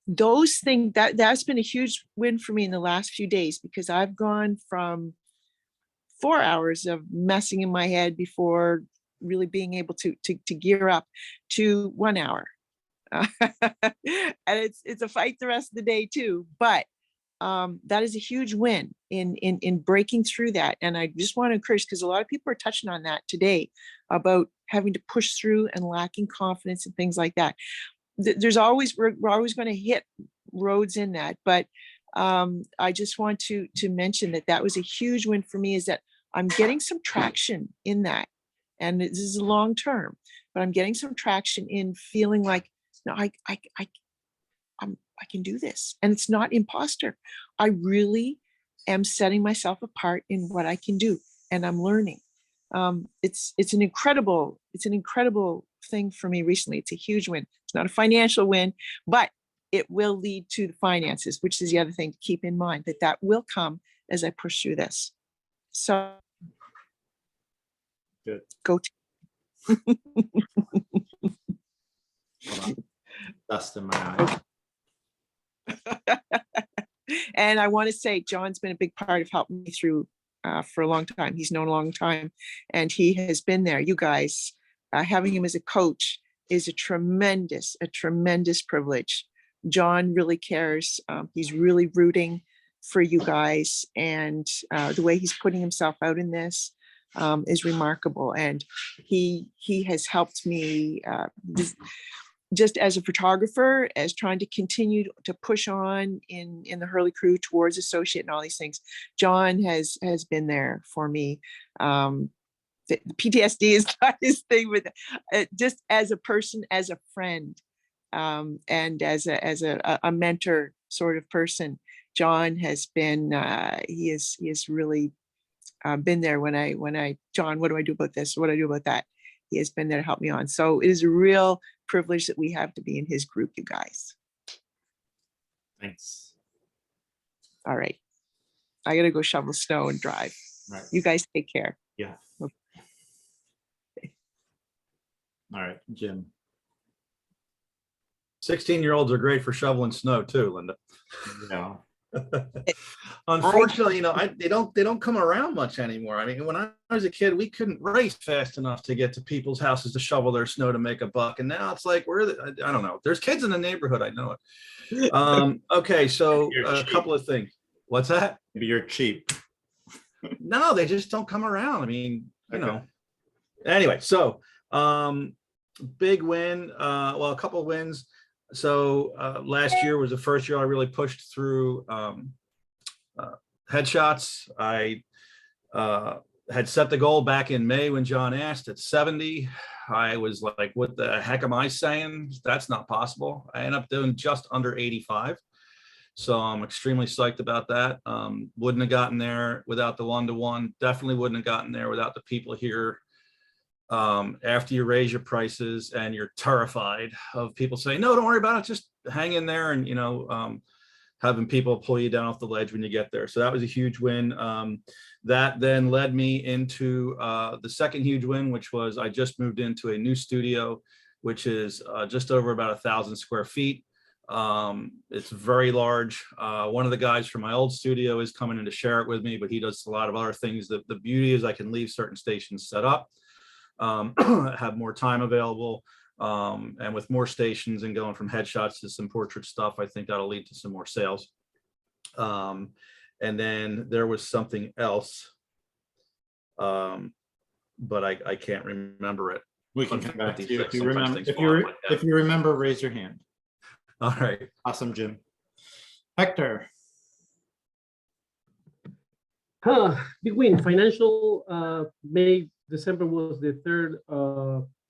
Those things that's been a huge win for me in the last few days, because I've gone from 4 hours of messing in my head before really being able to gear up to 1 hour. And it's a fight the rest of the day too, but that is a huge win in breaking through that. And I just want to encourage, because a lot of people are touching on that today about having to push through and lacking confidence and things like that. There's always, we're always going to hit roads in that, but I just want to mention that was a huge win for me, is that I'm getting some traction in that. And this is long term, but I'm getting some traction in feeling like, no, I can do this. And it's not imposter. I really am setting myself apart in what I can do, and I'm learning. It's an incredible thing for me recently. It's a huge win. It's not a financial win, but it will lead to the finances, which is the other thing to keep in mind, that will come as I push through this. So Good. Go Hold on. Dust in my eye. And I want to say, John's been a big part of helping me through for a long time. He's known a long time, and he has been there. You guys, having him as a coach is a tremendous privilege. John really cares. He's really rooting for you guys, and the way he's putting himself out in this is remarkable. And he has helped me just as a photographer, as trying to continue to push on in the Hurley crew towards associate and all these things. John has been there for me. The PTSD is not his thing, but just as a person, as a friend, and as a mentor sort of person, John has been. He has really been there when I John, what do I do about this? What do I do about that? He has been there to help me on. So it is a real privilege that we have to be in his group, you guys. Thanks. All right. I gotta go shovel snow and drive. Right. You guys take care. Yeah. Okay. All right, Jim. 16-year-olds are great for shoveling snow too, Linda. Yeah. Unfortunately, they don't come around much anymore. I mean, when I was a kid, we couldn't race fast enough to get to people's houses to shovel their snow to make a buck. And now it's like, I don't know. There's kids in the neighborhood. I know it. Okay, so a couple of things. What's that? Maybe you're cheap. No, they just don't come around. I mean, you Okay. know. Anyway, so big win. Well, a couple of wins. So last year was the first year I really pushed through headshots. I had set the goal back in May when John asked at 70. I was like, what the heck am I saying? That's not possible. I ended up doing just under 85. So I'm extremely psyched about that. Wouldn't have gotten there without the one-to-one. Definitely wouldn't have gotten there without the people here. After you raise your prices and you're terrified of people saying, no, don't worry about it, just hang in there, and having people pull you down off the ledge when you get there. So that was a huge win. That then led me into the second huge win, which was I just moved into a new studio, which is just over about 1,000 square feet. It's very large. One of the guys from my old studio is coming in to share it with me, but he does a lot of other things. The beauty is I can leave certain stations set up, have more time available, and with more stations and going from headshots to some portrait stuff, I think that'll lead to some more sales. And then there was something else, but I can't remember it. We can come back to you if you Sometimes remember. things If fall out you of my head. if you remember, raise your hand. All right. Awesome, Jim. Hector. Big win. Financial December was the third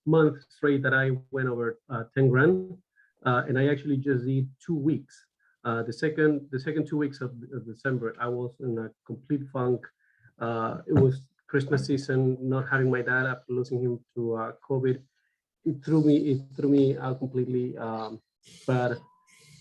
month straight that I went over 10 grand, and I actually just did 2 weeks. The second 2 weeks of December, I was in a complete funk. It was Christmas season, not having my dad after losing him to COVID. It threw me out completely. But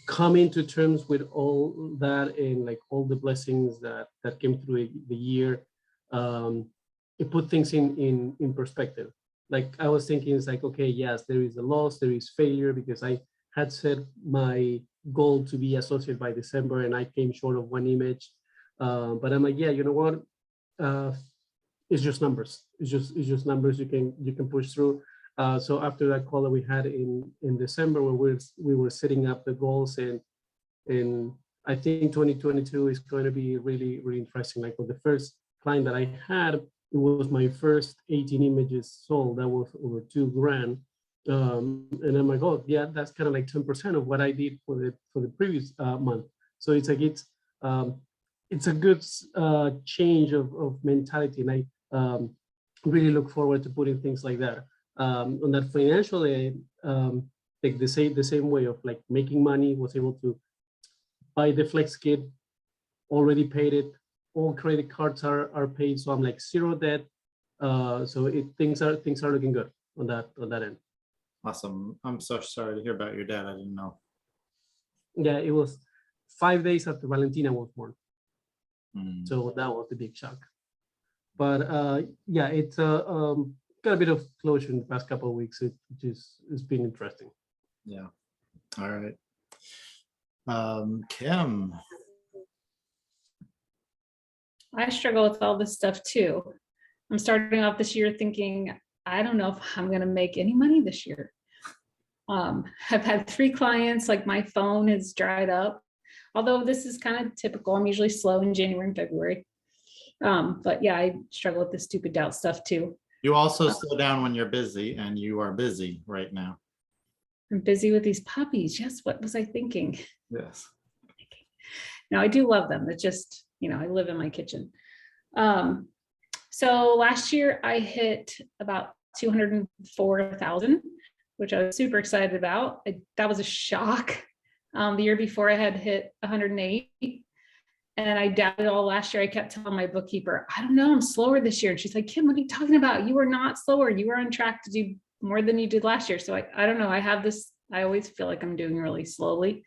coming to terms with all that and like all the blessings that came through the year, it put things in perspective. Like I was thinking, it's like, okay, yes, there is a loss, there is failure, because I had set my goal to be associate by December and I came short of one image. But I'm like, yeah, you know what? it's just numbers. It's just numbers you can push through. So after that call that we had in December, where we were setting up the goals, and I think 2022 is going to be really, really interesting. Like with the first client that I had, it was my first 18 images sold. That was over $2,000. And I'm like, oh yeah, that's kind of like 10% of what I did for the previous month. So it's like it's a good change of mentality, and I really look forward to putting things like that on that financial aid. Like the same way of like making money, was able to buy the Flex kit, already paid it. All credit cards are paid, so I'm like zero debt. So things are looking good on that end. Awesome. I'm so sorry to hear about your dad. I didn't know. Yeah, it was 5 days after Valentina was born. Mm. So that was the big shock. But yeah, it's got a bit of closure in the past couple of weeks. It's been interesting. Yeah. All right. Kim. I struggle with all this stuff too. I'm starting off this year thinking, I don't know if I'm going to make any money this year. I've had 3 clients, like my phone is dried up. Although this is kind of typical. I'm usually slow in January and February. But yeah, I struggle with the stupid doubt stuff too. You also slow down when you're busy, and you are busy right now. I'm busy with these puppies. Yes, what was I thinking? Yes. No, I do love them. It's just, I live in my kitchen. So last year I hit about 204,000, which I was super excited about. That was a shock. The year before I had hit 108, and I doubted all last year. I kept telling my bookkeeper, I don't know, I'm slower this year. And she's like, Kim, what are you talking about? You are not slower. You are on track to do more than you did last year. So I don't know. I have this, I always feel like I'm doing really slowly.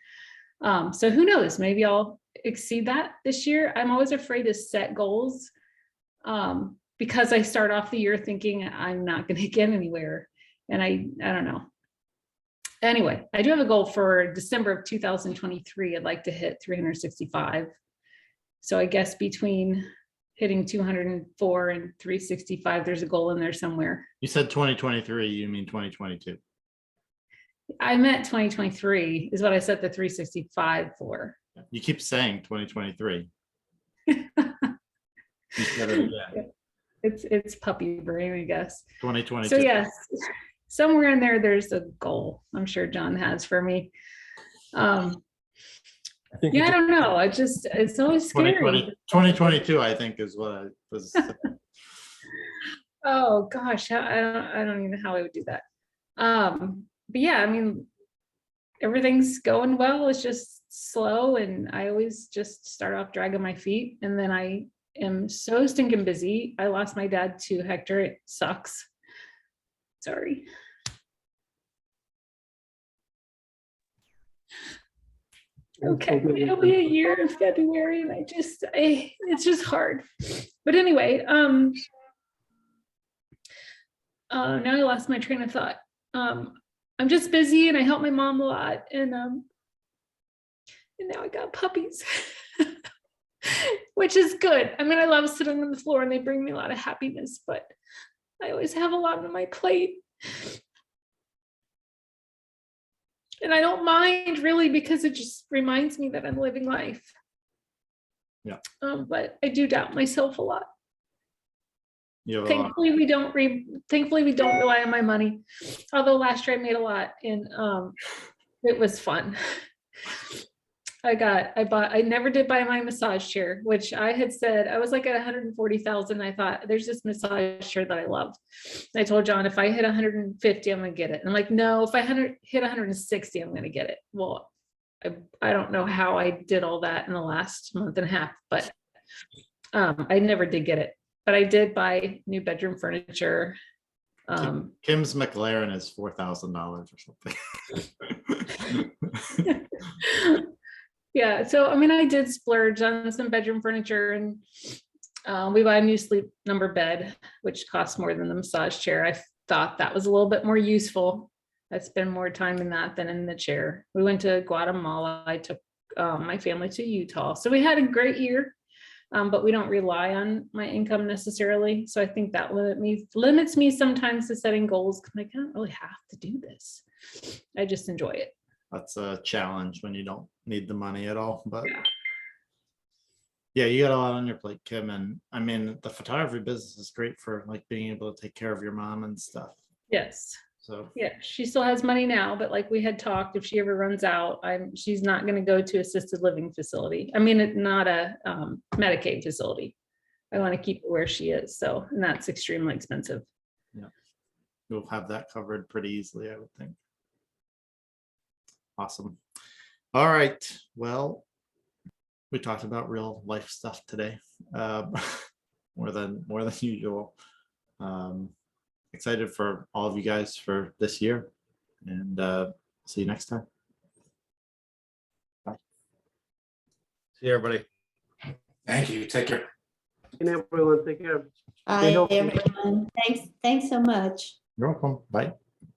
So who knows, maybe I'll exceed that this year. I'm always afraid to set goals because I start off the year thinking I'm not going to get anywhere. And I don't know. Anyway, I do have a goal for December of 2023. I'd like to hit 365. So I guess between hitting 204 and 365, there's a goal in there somewhere. You said 2023, you mean 2022. I meant 2023 is what I set the 365 for. You keep saying 2023. You said it again. It's puppy brain, I guess. 2022. So yes, somewhere in there, there's a goal I'm sure John has for me. Yeah, I don't know. It's always scary. 2022, I think, is what I was saying. Oh gosh, I don't even know how I would do that. But yeah, I mean, everything's going well. It's just slow, and I always just start off dragging my feet, and then I am so stinking busy. I lost my dad to Hector. It sucks. Sorry. Okay, it'll be a year in February, and it's just hard. But anyway, now I lost my train of thought. I'm just busy, and I help my mom a lot, and now I got puppies, which is good. I mean, I love sitting on the floor, and they bring me a lot of happiness, but I always have a lot on my plate. And I don't mind really, because it just reminds me that I'm living life. Yeah. But I do doubt myself a lot. Thankfully, we don't rely on my money. Although last year I made a lot, and it was fun. I never did buy my massage chair, which I had said, I was like at 140,000. I thought, there's this massage chair that I love. I told John, if I hit 150, I'm gonna get it. And I'm like, no, if I hit 160, I'm gonna get it. Well, I don't know how I did all that in the last month and a half, but I never did get it. But I did buy new bedroom furniture. Kim's McLaren is $4,000 or something. Yeah, so I mean, I did splurge on some bedroom furniture, and we bought a new sleep number bed, which costs more than the massage chair. I thought that was a little bit more useful. I spend more time in that than in the chair. We went to Guatemala. I took my family to Utah. So we had a great year. But we don't rely on my income necessarily. So I think that limits me sometimes to setting goals because I don't really have to do this. I just enjoy it. That's a challenge when you don't need the money at all, but Yeah. yeah, you got a lot on your plate, Kim. And I mean, the photography business is great for like being able to take care of your mom and stuff. Yes. So Yeah, she still has money now, but like we had talked, if she ever runs out, she's not going to go to assisted living facility. I mean, it's not a Medicaid facility. I want to keep her where she is. So, and that's extremely expensive. you'll have that covered pretty easily, I would think. Awesome. All right. Well, we talked about real life stuff today, more than usual. Excited for all of you guys for this year, and see you next time. See everybody. Thank you. Take care. And everyone, take care. Bye, healthy. everyone. Thanks so much. You're welcome. Bye.